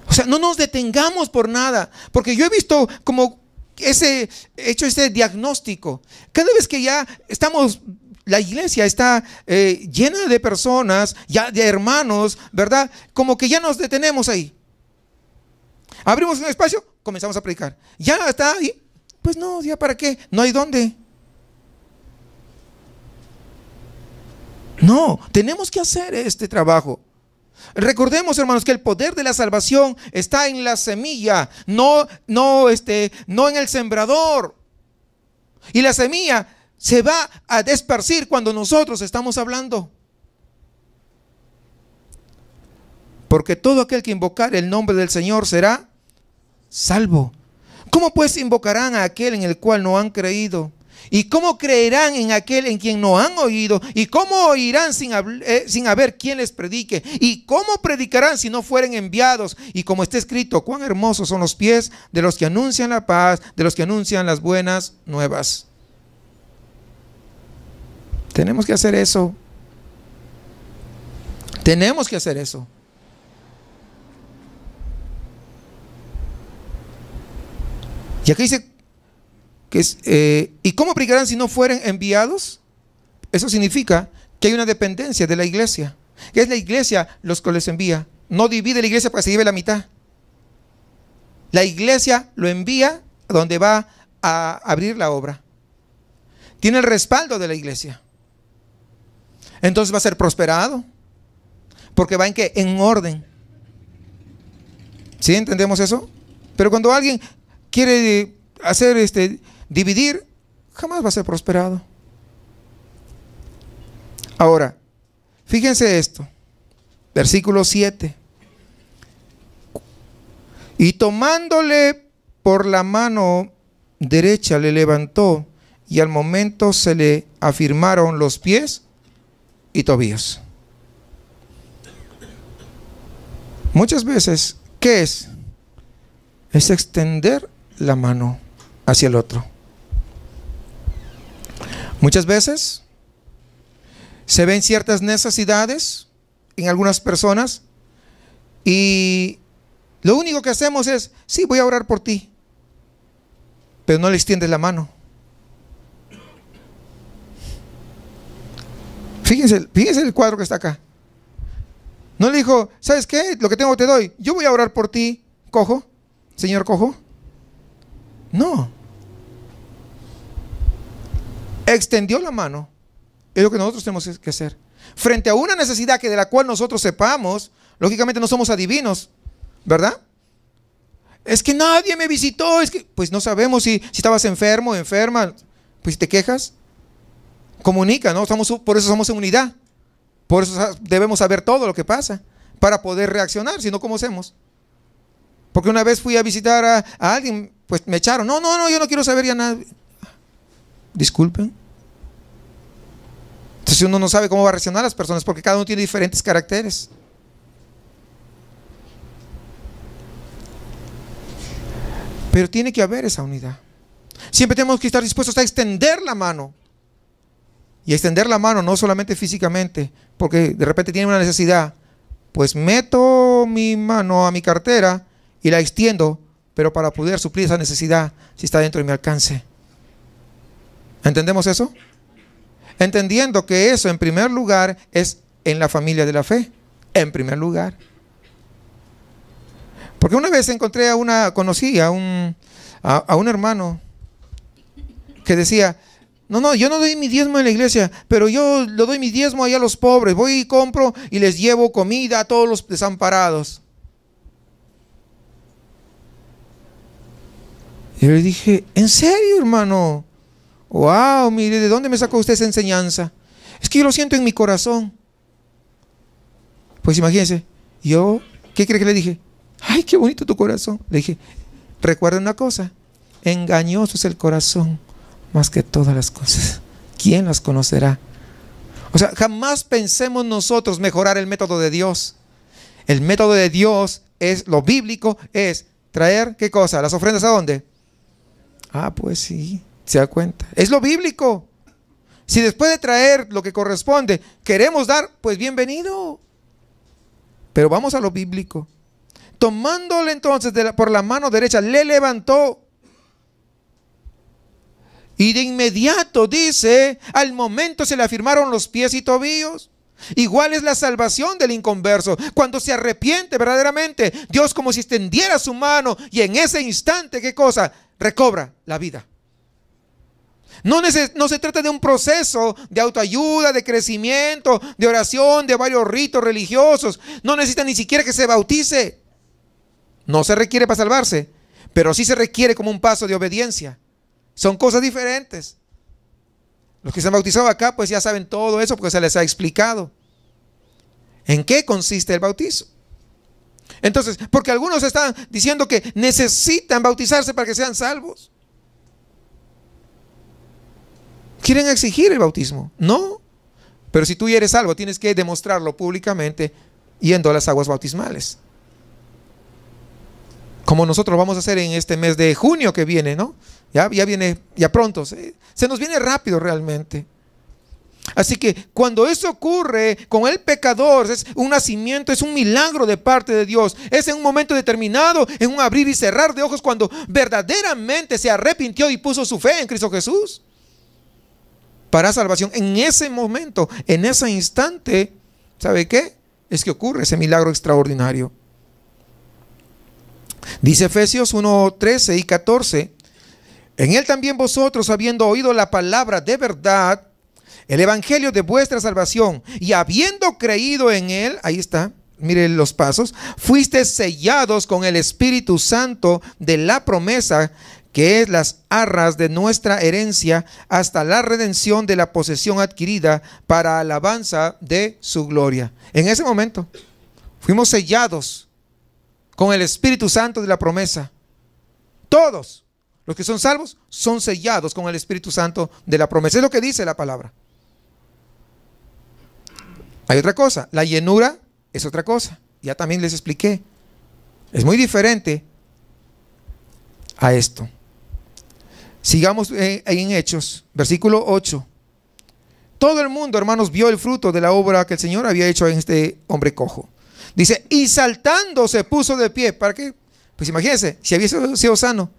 O sea, no nos detengamos por nada, porque yo he visto como hecho ese diagnóstico. Cada vez que ya estamos, la iglesia está llena de personas, ya de hermanos, ¿verdad? Como que ya nos detenemos ahí. Abrimos un espacio, comenzamos a predicar. Ya está ahí. Pues no, ya para qué, no hay dónde. No, tenemos que hacer este trabajo. Recordemos, hermanos, que el poder de la salvación está en la semilla, no en el sembrador. Y la semilla se va a esparcir cuando nosotros estamos hablando. Porque todo aquel que invocare el nombre del Señor será salvo. ¿Cómo pues invocarán a aquel en el cual no han creído? ¿Y cómo creerán en aquel en quien no han oído? ¿Y cómo oirán sin haber quien les predique? ¿Y cómo predicarán si no fueren enviados? Y como está escrito, cuán hermosos son los pies de los que anuncian la paz, de los que anuncian las buenas nuevas. Tenemos que hacer eso. Tenemos que hacer eso. Y aquí dice ¿y cómo predicarán si no fueren enviados? Eso significa que hay una dependencia de la iglesia. Que es la iglesia los que les envía. No divide la iglesia para que se lleve la mitad. La iglesia lo envía a donde va a abrir la obra. Tiene el respaldo de la iglesia. Entonces va a ser prosperado. Porque va en orden. ¿Sí entendemos eso? Pero cuando alguien quiere hacer dividir, jamás va a ser prosperado. Ahora, fíjense esto, versículo 7. Y tomándole por la mano derecha le levantó, y al momento se le afirmaron los pies y tobillos. Muchas veces, ¿qué es? Es extender la mano hacia el otro. Muchas veces se ven ciertas necesidades en algunas personas y lo único que hacemos es, sí, voy a orar por ti, pero no le extiendes la mano. Fíjense el cuadro que está acá. No le dijo, ¿sabes qué? Lo que tengo te doy. Yo voy a orar por ti, cojo, señor cojo. No. Extendió la mano. Es lo que nosotros tenemos que hacer. Frente a una necesidad que de la cual nosotros sepamos, lógicamente no somos adivinos, ¿verdad? Es que nadie me visitó, es que, pues no sabemos si estabas enfermo, enferma, pues si te quejas, comunica, ¿no? Por eso somos en unidad. Por eso debemos saber todo lo que pasa para poder reaccionar, si no, ¿cómo hacemos? Porque una vez fui a visitar a alguien, pues me echaron. No, yo no quiero saber ya nada. Disculpen. Entonces uno no sabe cómo va a reaccionar las personas porque cada uno tiene diferentes caracteres. Pero tiene que haber esa unidad. Siempre tenemos que estar dispuestos a extender la mano. Y extender la mano no solamente físicamente, porque de repente tiene una necesidad. Pues meto mi mano a mi cartera y la extiendo, pero para poder suplir esa necesidad si está dentro de mi alcance. ¿Entendemos eso? Entendiendo que eso en primer lugar es en la familia de la fe. En primer lugar. Porque una vez conocí a un hermano que decía, no, yo no doy mi diezmo en la iglesia, pero yo le doy mi diezmo allá a los pobres. Voy y compro y les llevo comida a todos los desamparados. Y yo le dije, ¿en serio, hermano? Wow, mire, ¿de dónde me sacó usted esa enseñanza? Es que yo lo siento en mi corazón. Pues imagínense, ¿qué cree que le dije? Ay, qué bonito tu corazón. Le dije, recuerda una cosa, engañoso es el corazón más que todas las cosas. ¿Quién las conocerá? O sea, jamás pensemos nosotros mejorar el método de Dios. El método de Dios es, lo bíblico es traer, ¿qué cosa? ¿Las ofrendas a dónde? Ah, pues sí, se da cuenta. Es lo bíblico. Si después de traer lo que corresponde, queremos dar, pues bienvenido. Pero vamos a lo bíblico. Tomándole entonces por la mano derecha, le levantó. Y de inmediato dice, al momento se le afirmaron los pies y tobillos. Igual es la salvación del inconverso. Cuando se arrepiente verdaderamente, Dios como si extendiera su mano y en ese instante, ¿qué cosa? Recobra la vida. No se trata de un proceso de autoayuda, de crecimiento, de oración, de varios ritos religiosos. No necesita ni siquiera que se bautice. No se requiere para salvarse, pero sí se requiere como un paso de obediencia. Son cosas diferentes. Los que se han bautizado acá pues ya saben todo eso porque se les ha explicado. ¿En qué consiste el bautizo? Entonces, porque algunos están diciendo que necesitan bautizarse para que sean salvos. ¿Quieren exigir el bautismo? No. Pero si tú ya eres salvo, tienes que demostrarlo públicamente yendo a las aguas bautismales. Como nosotros vamos a hacer en este mes de junio que viene, ¿no? Ya viene, ya pronto. Se nos viene rápido realmente. Así que cuando eso ocurre con el pecador, es un nacimiento, es un milagro de parte de Dios. Es en un momento determinado, en un abrir y cerrar de ojos, cuando verdaderamente se arrepintió y puso su fe en Cristo Jesús para salvación. En ese momento, en ese instante, ¿sabe qué? Es que ocurre ese milagro extraordinario. Dice Efesios 1, 13 y 14. En él también vosotros, habiendo oído la palabra de verdad, el evangelio de vuestra salvación, y habiendo creído en él, ahí está, mire los pasos, fuiste sellados con el Espíritu Santo de la promesa, que es las arras de nuestra herencia, hasta la redención de la posesión adquirida para alabanza de su gloria. En ese momento fuimos sellados con el Espíritu Santo de la promesa. Todos los que son salvos son sellados con el Espíritu Santo de la promesa. Es lo que dice la palabra. Hay otra cosa, la llenura es otra cosa. Ya también les expliqué. Es muy diferente a esto. Sigamos ahí en Hechos, versículo 8. Todo el mundo, hermanos, vio el fruto de la obra que el Señor había hecho en este hombre cojo. Dice, y saltando se puso de pie. ¿Para qué? Pues imagínense, si había sido sano.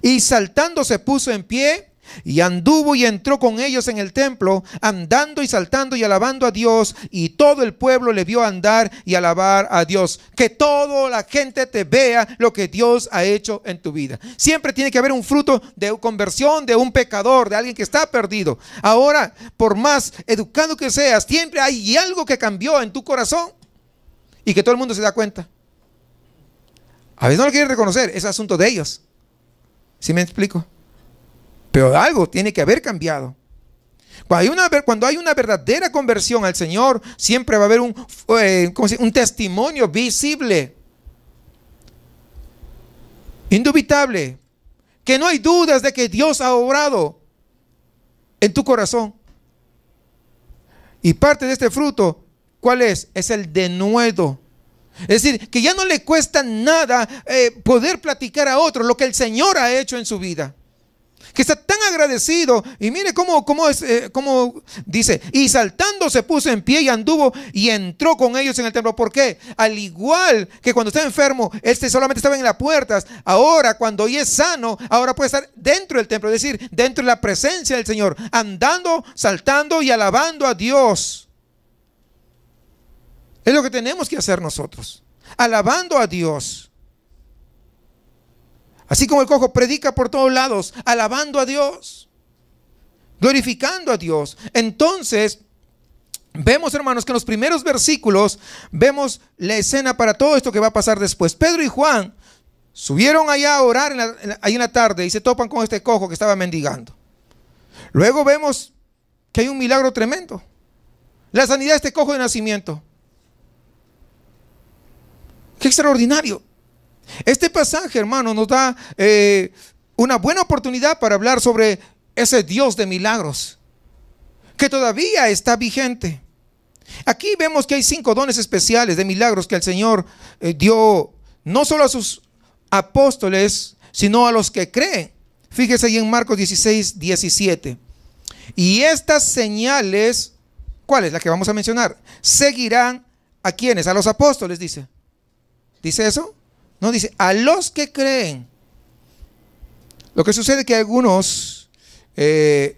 Y saltando se puso en pie y anduvo y entró con ellos en el templo, andando y saltando y alabando a Dios, y todo el pueblo le vio andar y alabar a Dios. Que toda la gente te vea lo que Dios ha hecho en tu vida. Siempre tiene que haber un fruto de conversión de un pecador, de alguien que está perdido. Ahora, por más educado que seas, siempre hay algo que cambió en tu corazón y que todo el mundo se da cuenta. A veces no lo quieren reconocer, es asunto de ellos. ¿Sí me explico? Pero algo tiene que haber cambiado. Cuando hay una verdadera conversión al Señor, siempre va a haber un testimonio visible, indubitable, que no hay dudas de que Dios ha obrado en tu corazón. Y parte de este fruto, ¿cuál es? Es el denuedo. Es decir, que ya no le cuesta nada poder platicar a otros lo que el Señor ha hecho en su vida. Que está tan agradecido. Y mire cómo dice, y saltando se puso en pie y anduvo y entró con ellos en el templo. ¿Por qué? Al igual que cuando estaba enfermo, solamente estaba en las puertas. Ahora, cuando hoy es sano, ahora puede estar dentro del templo. Es decir, dentro de la presencia del Señor, andando, saltando y alabando a Dios. Es lo que tenemos que hacer nosotros, alabando a Dios. Así como el cojo predica por todos lados, alabando a Dios, glorificando a Dios. Entonces, vemos, hermanos, que en los primeros versículos vemos la escena para todo esto que va a pasar después. Pedro y Juan subieron allá a orar ahí en la tarde y se topan con este cojo que estaba mendigando. Luego vemos que hay un milagro tremendo, la sanidad de este cojo de nacimiento. ¡Qué extraordinario! Este pasaje, hermano, nos da una buena oportunidad para hablar sobre ese Dios de milagros que todavía está vigente. Aquí vemos que hay 5 dones especiales de milagros que el Señor dio no solo a sus apóstoles, sino a los que creen. Fíjese ahí en Marcos 16, 17. Y estas señales, ¿cuáles? Las que vamos a mencionar. Seguirán a quienes, a los apóstoles, dice. ¿Dice eso? No, dice a los que creen. Lo que sucede es que algunos que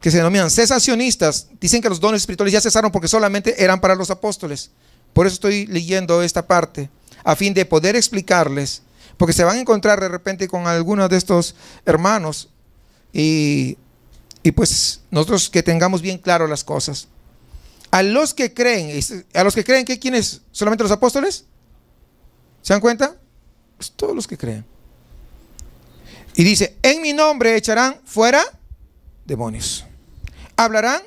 se denominan cesacionistas dicen que los dones espirituales ya cesaron porque solamente eran para los apóstoles. Por eso estoy leyendo esta parte, a fin de poder explicarles, porque se van a encontrar de repente con algunos de estos hermanos y pues nosotros que tengamos bien claro las cosas. A los que creen, ¿qué? ¿Quiénes? ¿Solamente los apóstoles? ¿Se dan cuenta? Pues todos los que creen. Y dice, en mi nombre echarán fuera demonios, hablarán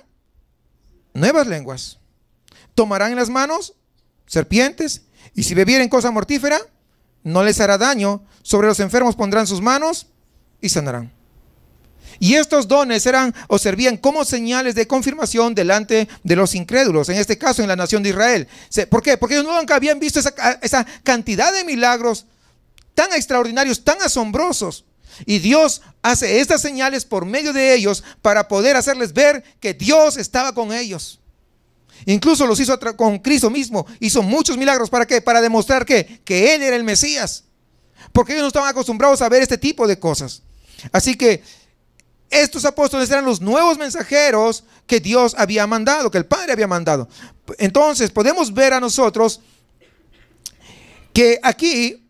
nuevas lenguas, tomarán en las manos serpientes, y si bebieren cosa mortífera no les hará daño, sobre los enfermos pondrán sus manos y sanarán. Y estos dones servían como señales de confirmación delante de los incrédulos, en este caso en la nación de Israel. ¿Por qué? Porque ellos nunca habían visto esa cantidad de milagros tan extraordinarios, tan asombrosos. Y Dios hace estas señales por medio de ellos para poder hacerles ver que Dios estaba con ellos. Incluso los hizo con Cristo mismo, hizo muchos milagros. ¿Para qué? Para demostrar que Él era el Mesías, porque ellos no estaban acostumbrados a ver este tipo de cosas. Así que estos apóstoles eran los nuevos mensajeros que Dios había mandado, que el Padre había mandado. Entonces podemos ver a nosotros que aquí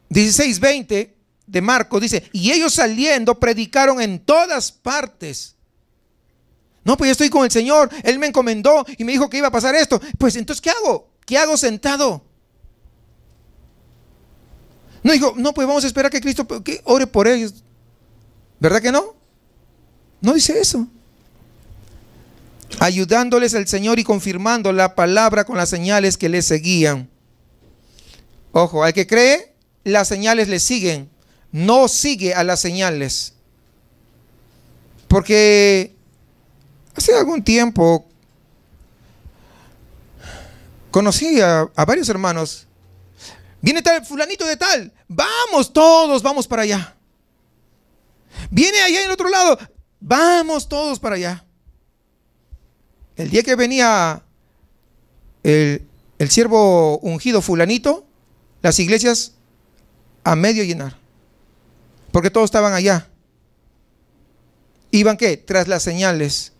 16:20 de Marcos dice, y ellos saliendo predicaron en todas partes. No, pues yo estoy con el Señor, Él me encomendó y me dijo que iba a pasar esto. Pues entonces, ¿qué hago? ¿Qué hago sentado? No dijo, no, pues vamos a esperar que Cristo que ore por ellos. ¿Verdad que no? No dice eso. Ayudándoles el Señor y confirmando la palabra con las señales que le seguían. Ojo, al que cree, las señales le siguen. No sigue a las señales. Porque hace algún tiempo conocí a varios hermanos. Viene tal fulanito de tal. Vamos, todos vamos para allá. Viene allá en el otro lado. Vamos todos para allá. El día que venía el siervo ungido fulanito, las iglesias a medio llenar. Porque todos estaban allá. ¿Iban qué? Tras las señales.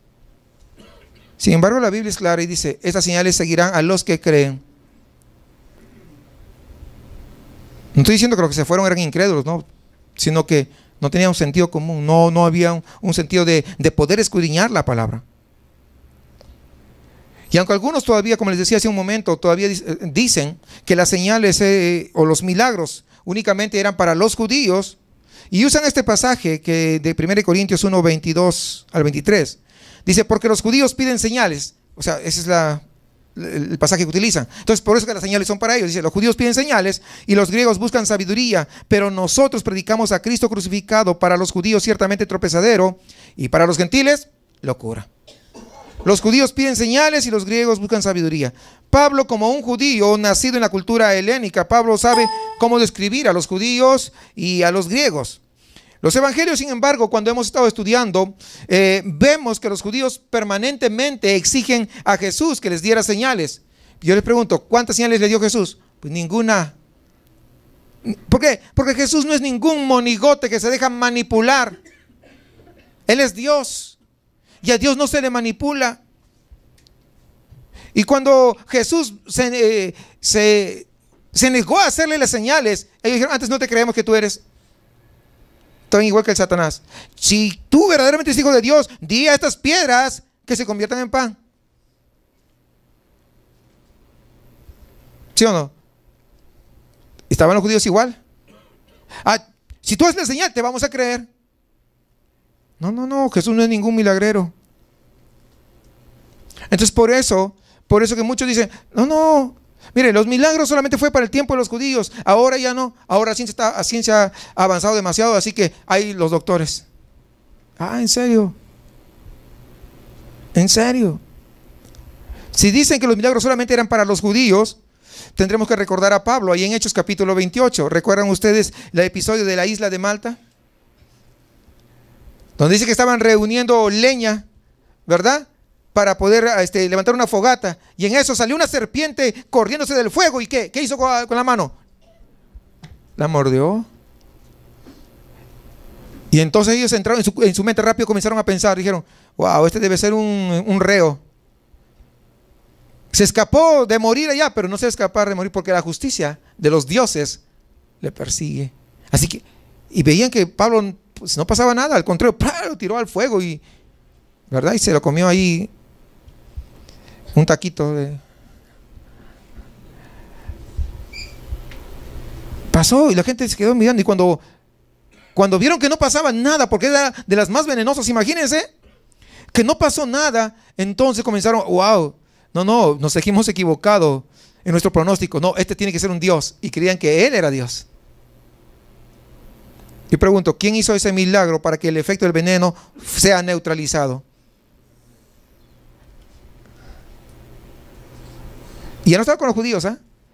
Sin embargo, la Biblia es clara y dice, estas señales seguirán a los que creen. No estoy diciendo que los que se fueron eran incrédulos, no, sino que no tenían un sentido común, no había un sentido de poder escudriñar la palabra. Y aunque algunos todavía, como les decía hace un momento, todavía dicen que las señales o los milagros únicamente eran para los judíos, y usan este pasaje que de 1 Corintios 1, 22 al 23. Dice, porque los judíos piden señales. O sea, ese es el pasaje que utilizan. Entonces, por eso que las señales son para ellos. Dice, los judíos piden señales y los griegos buscan sabiduría, pero nosotros predicamos a Cristo crucificado, para los judíos ciertamente tropezadero y para los gentiles locura. Los judíos piden señales y los griegos buscan sabiduría. Pablo, como un judío nacido en la cultura helénica, Pablo sabe cómo describir a los judíos y a los griegos. Los evangelios, sin embargo, cuando hemos estado estudiando, vemos que los judíos permanentemente exigen a Jesús que les diera señales. Yo les pregunto, ¿cuántas señales le dio Jesús? Pues ninguna. ¿Por qué? Porque Jesús no es ningún monigote que se deja manipular. Él es Dios y a Dios no se le manipula. Y cuando Jesús se negó a hacerle las señales, ellos dijeron, antes no te creemos que tú eres tan igual que el Satanás. Si tú verdaderamente eres hijo de Dios, di a estas piedras que se conviertan en pan. ¿Sí o no? Estaban los judíos igual. Si tú haces la señal, te vamos a creer. No, Jesús no es ningún milagrero. Entonces por eso que muchos dicen, no, mire, los milagros solamente fue para el tiempo de los judíos, ahora ya no, ahora la ciencia ha avanzado demasiado, así que hay los doctores. ¿En serio? ¿En serio? Si dicen que los milagros solamente eran para los judíos, tendremos que recordar a Pablo, ahí en Hechos capítulo 28, ¿recuerdan ustedes el episodio de la isla de Malta? Donde dice que estaban reuniendo leña, ¿verdad?, para poder levantar una fogata, y en eso salió una serpiente corriéndose del fuego. ¿Y qué hizo con la mano? La mordió. Y entonces ellos entraron en su mente rápido, comenzaron a pensar, dijeron, wow, este debe ser un reo. Se escapó de morir allá, pero no se escapar de morir porque la justicia de los dioses le persigue. Así que, y veían que Pablo pues, no pasaba nada, al contrario, lo tiró al fuego y, ¿verdad? Y se lo comió ahí un taquito de... Pasó y la gente se quedó mirando, y cuando vieron que no pasaba nada, porque era de las más venenosas, imagínense, que no pasó nada, entonces comenzaron, wow, no, nos seguimos equivocado en nuestro pronóstico, no, este tiene que ser un Dios, y creían que Él era Dios. Y pregunto, ¿quién hizo ese milagro para que el efecto del veneno sea neutralizado? Y ya no estaba con los judíos,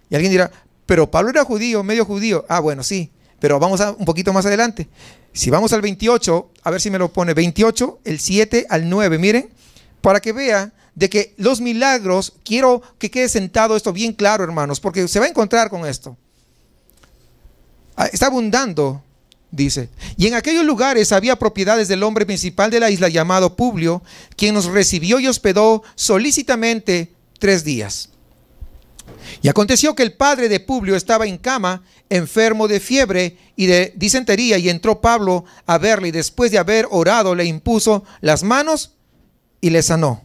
Y alguien dirá, pero Pablo era judío, medio judío. Bueno, sí, pero vamos un poquito más adelante. Si vamos al 28, a ver si me lo pone, 28, el 7 al 9, miren, para que vea de que los milagros, quiero que quede sentado esto bien claro, hermanos, porque se va a encontrar con esto. Está abundando, dice. Y en aquellos lugares había propiedades del hombre principal de la isla llamado Publio, quien nos recibió y hospedó solícitamente 3 días. Y aconteció que el padre de Publio estaba en cama, enfermo de fiebre y de disentería, y entró Pablo a verle, y después de haber orado le impuso las manos y les sanó.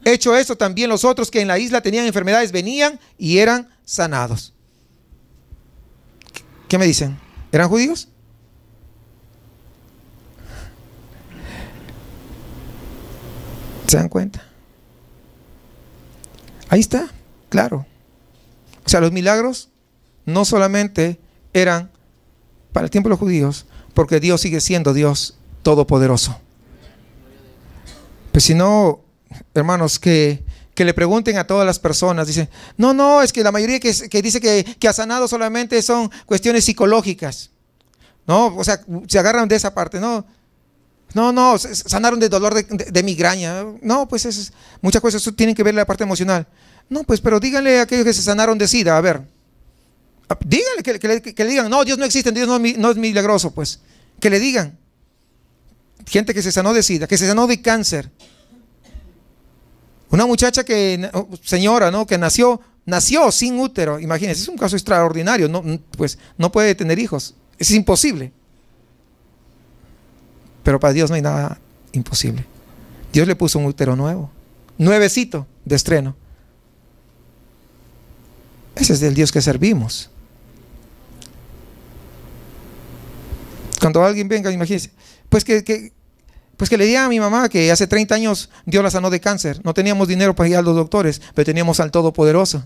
Hecho esto, también los otros que en la isla tenían enfermedades venían y eran sanados. ¿Qué me dicen? ¿Eran judíos? ¿Se dan cuenta? Ahí está, claro. O sea, los milagros no solamente eran para el tiempo de los judíos, porque Dios sigue siendo Dios todopoderoso. Pues si no, hermanos, que le pregunten a todas las personas, dicen, no, es que la mayoría que dice que ha sanado solamente son cuestiones psicológicas. No, o sea, se agarran de esa parte, no, sanaron de dolor de migraña. No, pues muchas cosas tienen que ver la parte emocional. No, pues, pero díganle a aquellos que se sanaron de SIDA, a ver. Díganle que le digan, no, Dios no existe, Dios no es milagroso, pues. Que le digan. Gente que se sanó de SIDA, que se sanó de cáncer. Una muchacha señora, ¿no? Que nació sin útero. Imagínense, es un caso extraordinario. No, pues no puede tener hijos. Es imposible. Pero para Dios no hay nada imposible. Dios le puso un útero nuevo, nuevecito, de estreno. Ese es el Dios que servimos. Cuando alguien venga, imagínense, pues que le diga a mi mamá que hace 30 años Dios la sanó de cáncer. No teníamos dinero para ir a los doctores, pero teníamos al Todopoderoso.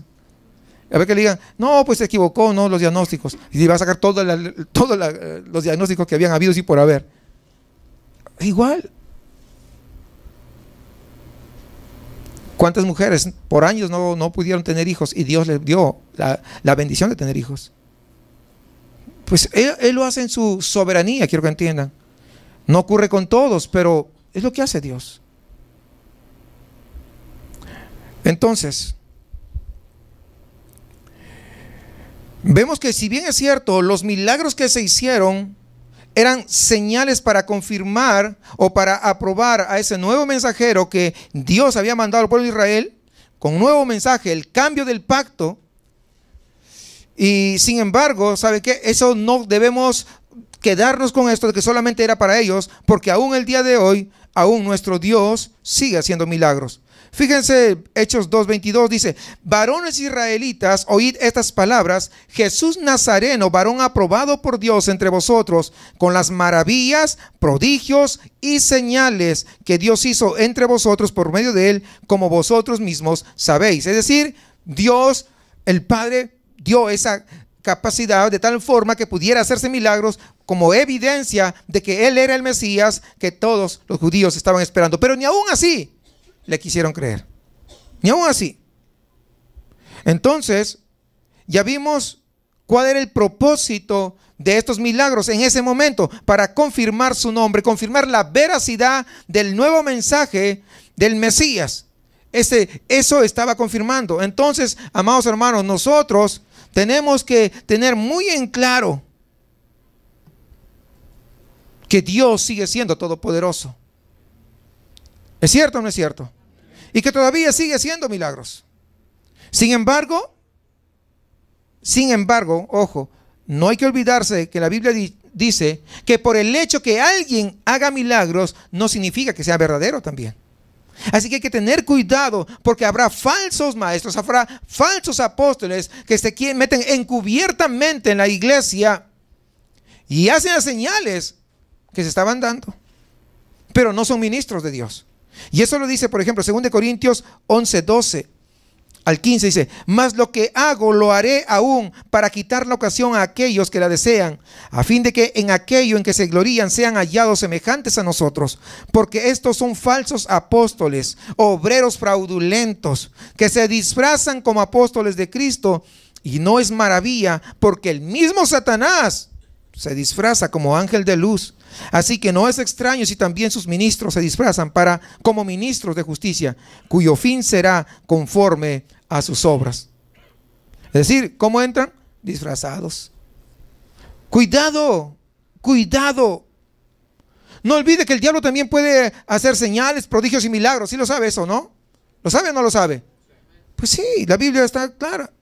A ver que le digan, no, pues se equivocó, no, los diagnósticos. Y va a sacar todos los diagnósticos que habían habido y por haber. Igual. ¿Cuántas mujeres por años no pudieron tener hijos y Dios les dio la bendición de tener hijos? Pues él lo hace en su soberanía, quiero que entiendan. No ocurre con todos, pero es lo que hace Dios. Entonces, vemos que si bien es cierto, los milagros que se hicieron eran señales para confirmar o para aprobar a ese nuevo mensajero que Dios había mandado al pueblo de Israel, con un nuevo mensaje, el cambio del pacto. Y sin embargo, ¿sabe qué? Eso no debemos quedarnos con esto de que solamente era para ellos, porque aún el día de hoy, aún nuestro Dios sigue haciendo milagros. Fíjense, Hechos 2:22 dice, varones israelitas, oíd estas palabras, Jesús Nazareno, varón aprobado por Dios entre vosotros, con las maravillas, prodigios y señales que Dios hizo entre vosotros por medio de él, como vosotros mismos sabéis. Es decir, Dios, el Padre, dio esa capacidad de tal forma que pudiera hacerse milagros como evidencia de que él era el Mesías que todos los judíos estaban esperando. Pero ni aún así le quisieron creer, ni aún así. Entonces ya vimos cuál era el propósito de estos milagros en ese momento, para confirmar su nombre, confirmar la veracidad del nuevo mensaje del Mesías. Eso estaba confirmando. Entonces, amados hermanos, nosotros tenemos que tener muy en claro que Dios sigue siendo todopoderoso. ¿Es cierto o no es cierto? Y que todavía sigue haciendo milagros. Sin embargo, ojo, no hay que olvidarse que la Biblia dice que por el hecho que alguien haga milagros no significa que sea verdadero también. Así que hay que tener cuidado, porque habrá falsos maestros, habrá falsos apóstoles que se meten encubiertamente en la iglesia y hacen las señales que se estaban dando, pero no son ministros de Dios. Y eso lo dice, por ejemplo, 2 Corintios 11:12 al 15, dice, mas lo que hago lo haré aún para quitar la ocasión a aquellos que la desean, a fin de que en aquello en que se glorían sean hallados semejantes a nosotros, porque estos son falsos apóstoles, obreros fraudulentos, que se disfrazan como apóstoles de Cristo, y no es maravilla, porque el mismo Satanás se disfraza como ángel de luz. Así que no es extraño si también sus ministros se disfrazan como ministros de justicia, cuyo fin será conforme a sus obras. Es decir, ¿cómo entran? Disfrazados. Cuidado, cuidado. No olvide que el diablo también puede hacer señales, prodigios y milagros. ¿Sí lo sabe eso, no? ¿Lo sabe o no lo sabe? Pues sí, la Biblia está clara.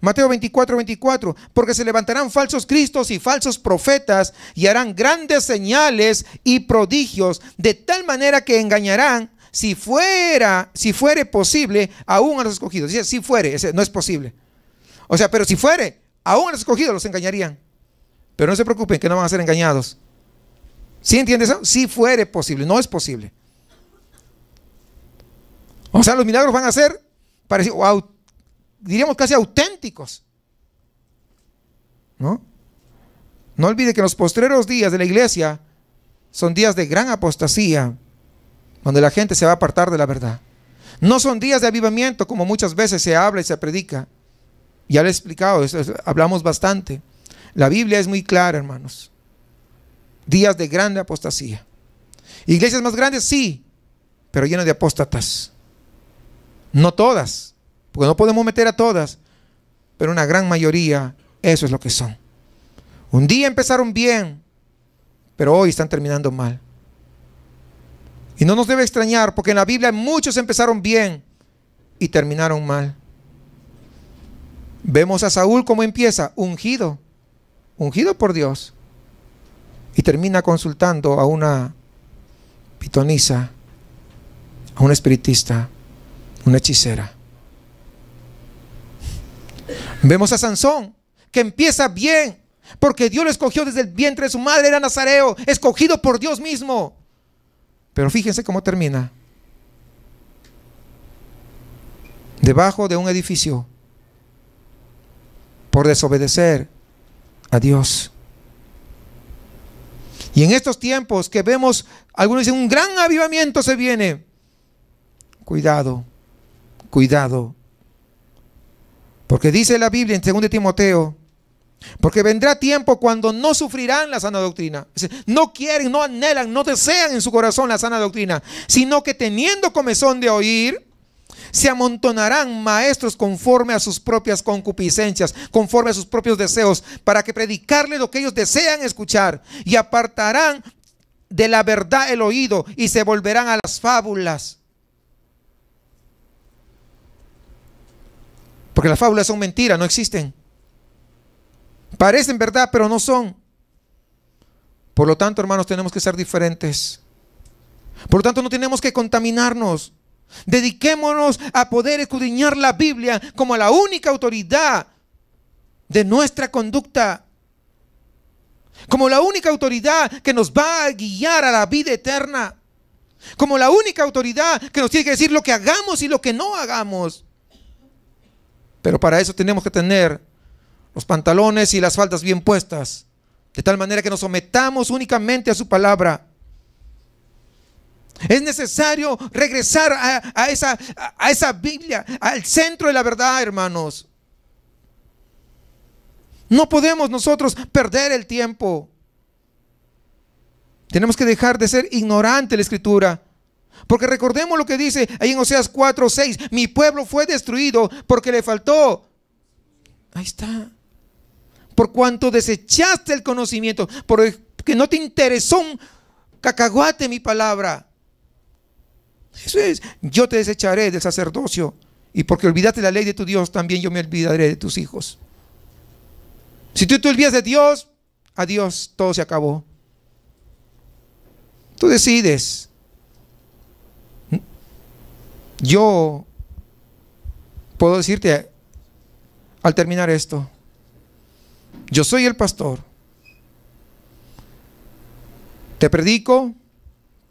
Mateo 24:24, porque se levantarán falsos cristos y falsos profetas y harán grandes señales y prodigios, de tal manera que engañarán, si fuere posible, aún a los escogidos. Dice, si fuere, no es posible. O sea, pero si fuere, aún a los escogidos los engañarían. Pero no se preocupen que no van a ser engañados. ¿Sí entiendes eso? Si fuere posible, no es posible. O sea, los milagros van a ser parecidos, diríamos casi auténticos. ¿No? No olvide que los postreros días de la iglesia son días de gran apostasía, donde la gente se va a apartar de la verdad. No son días de avivamiento como muchas veces se habla y se predica. Ya le he explicado, hablamos bastante. La Biblia es muy clara, hermanos. Días de grande apostasía. Iglesias más grandes, sí, pero llenas de apóstatas. No todas, porque no podemos meter a todas, pero una gran mayoría, eso es lo que son. Un día empezaron bien, pero hoy están terminando mal. Y no nos debe extrañar, porque en la Biblia muchos empezaron bien y terminaron mal. Vemos a Saúl cómo empieza, ungido por Dios, y termina consultando a una pitonisa, a una espiritista, una hechicera. Vemos a Sansón, que empieza bien, porque Dios lo escogió desde el vientre de su madre, era nazareo, escogido por Dios mismo. Pero fíjense cómo termina. Debajo de un edificio, por desobedecer a Dios. Y en estos tiempos que vemos, algunos dicen, un gran avivamiento se viene. Cuidado, cuidado. Porque dice la Biblia en 2 Timoteo, porque vendrá tiempo cuando no sufrirán la sana doctrina. No quieren, no anhelan, no desean en su corazón la sana doctrina, sino que teniendo comezón de oír, se amontonarán maestros conforme a sus propias concupiscencias, conforme a sus propios deseos, para que predicarles lo que ellos desean escuchar, y apartarán de la verdad el oído y se volverán a las fábulas. Porque las fábulas son mentiras, no existen. Parecen verdad, pero no son. Por lo tanto, hermanos, tenemos que ser diferentes. Por lo tanto, no tenemos que contaminarnos. Dediquémonos a poder escudriñar la Biblia como la única autoridad de nuestra conducta, como la única autoridad que nos va a guiar a la vida eterna, como la única autoridad que nos tiene que decir lo que hagamos y lo que no hagamos. Pero para eso tenemos que tener los pantalones y las faldas bien puestas, de tal manera que nos sometamos únicamente a su palabra. Es necesario regresar a esa Biblia, al centro de la verdad, hermanos. No podemos nosotros perder el tiempo. Tenemos que dejar de ser ignorantes de la Escritura. Porque recordemos lo que dice ahí en Oseas 4:6. Mi pueblo fue destruido porque le faltó. Ahí está. Por cuanto desechaste el conocimiento, porque no te interesó un cacahuate mi palabra. Eso es, yo te desecharé del sacerdocio, y porque olvidaste la ley de tu Dios, también yo me olvidaré de tus hijos. Si tú te olvidas de Dios, adiós, todo se acabó. Tú decides. Yo puedo decirte al terminar esto, yo soy el pastor, te predico,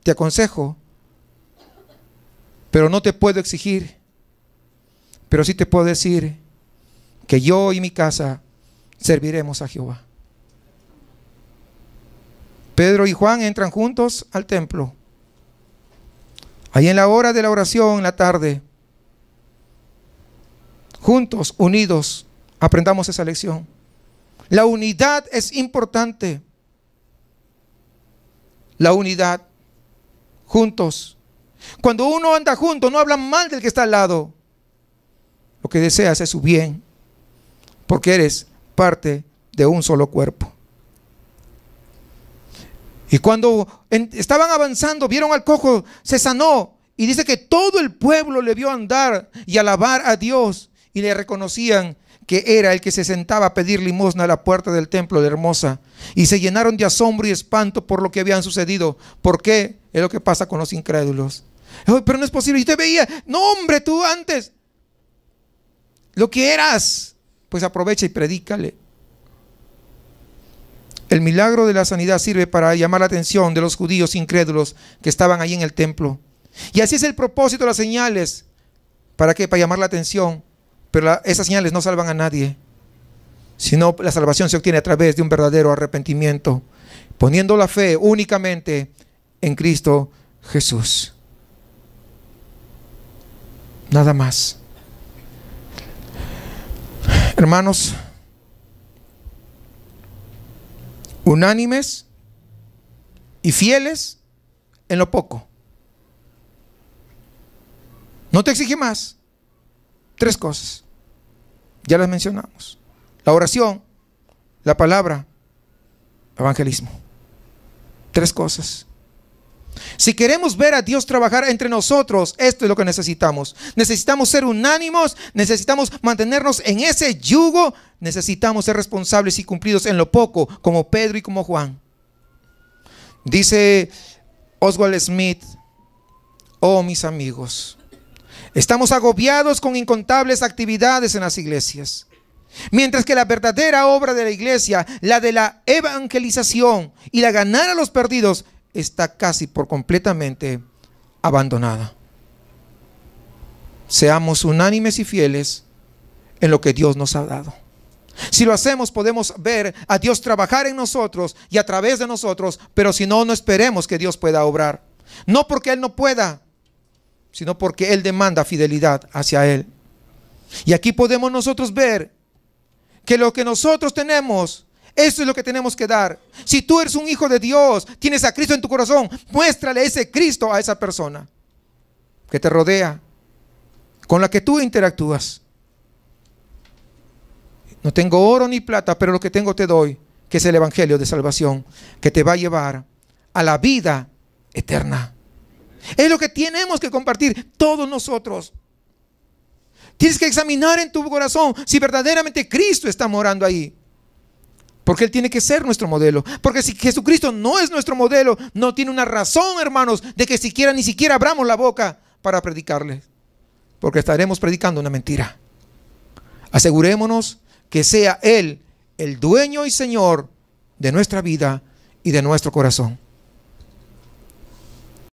te aconsejo, pero no te puedo exigir, pero sí te puedo decir que yo y mi casa serviremos a Jehová. Pedro y Juan entran juntos al templo. Ahí en la hora de la oración, en la tarde, juntos, unidos, aprendamos esa lección. La unidad es importante. La unidad, juntos. Cuando uno anda junto, no habla mal del que está al lado. Lo que deseas es su bien, porque eres parte de un solo cuerpo. Y cuando estaban avanzando, vieron al cojo, se sanó. Y dice que todo el pueblo le vio andar y alabar a Dios. y le reconocían que era el que se sentaba a pedir limosna a la puerta del templo de Hermosa, y se llenaron de asombro y espanto por lo que habían sucedido. ¿Por qué? Es lo que pasa con los incrédulos. Pero no es posible, yo te veía, no hombre, tú antes lo que eras, pues aprovecha y predícale. El milagro de la sanidad sirve para llamar la atención de los judíos incrédulos que estaban ahí en el templo. Y así es el propósito de las señales. ¿Para qué? Para llamar la atención. Pero esas señales no salvan a nadie, sino la salvación se obtiene a través de un verdadero arrepentimiento, poniendo la fe únicamente en Cristo Jesús. Nada más. Hermanos, unánimes y fieles en lo poco. No te exige más. 3 cosas. Ya las mencionamos: la oración, la palabra, evangelismo. 3 cosas. Si queremos ver a Dios trabajar entre nosotros, esto es lo que necesitamos. Necesitamos ser unánimos, necesitamos mantenernos en ese yugo, necesitamos ser responsables y cumplidos en lo poco, como Pedro y como Juan. Dice Oswald Smith: oh, mis amigos, estamos agobiados con incontables actividades en las iglesias, mientras que la verdadera obra de la iglesia, la de la evangelización y la ganar a los perdidos, está casi por completamente abandonada. Seamos unánimes y fieles en lo que Dios nos ha dado. Si lo hacemos, podemos ver a Dios trabajar en nosotros y a través de nosotros, pero si no, no esperemos que Dios pueda obrar. No porque Él no pueda, sino porque Él demanda fidelidad hacia Él. Y aquí podemos nosotros ver que lo que nosotros tenemos, eso es lo que tenemos que dar. Si tú eres un hijo de Dios, tienes a Cristo en tu corazón, muéstrale ese Cristo a esa persona que te rodea, con la que tú interactúas. No tengo oro ni plata, pero lo que tengo te doy, que es el evangelio de salvación, que te va a llevar a la vida eterna. Es lo que tenemos que compartir todos nosotros. Tienes que examinar en tu corazón si verdaderamente Cristo está morando ahí, porque Él tiene que ser nuestro modelo. Porque si Jesucristo no es nuestro modelo, no tiene una razón, hermanos, de que ni siquiera abramos la boca para predicarle, porque estaremos predicando una mentira. Asegurémonos que sea Él el dueño y Señor de nuestra vida y de nuestro corazón.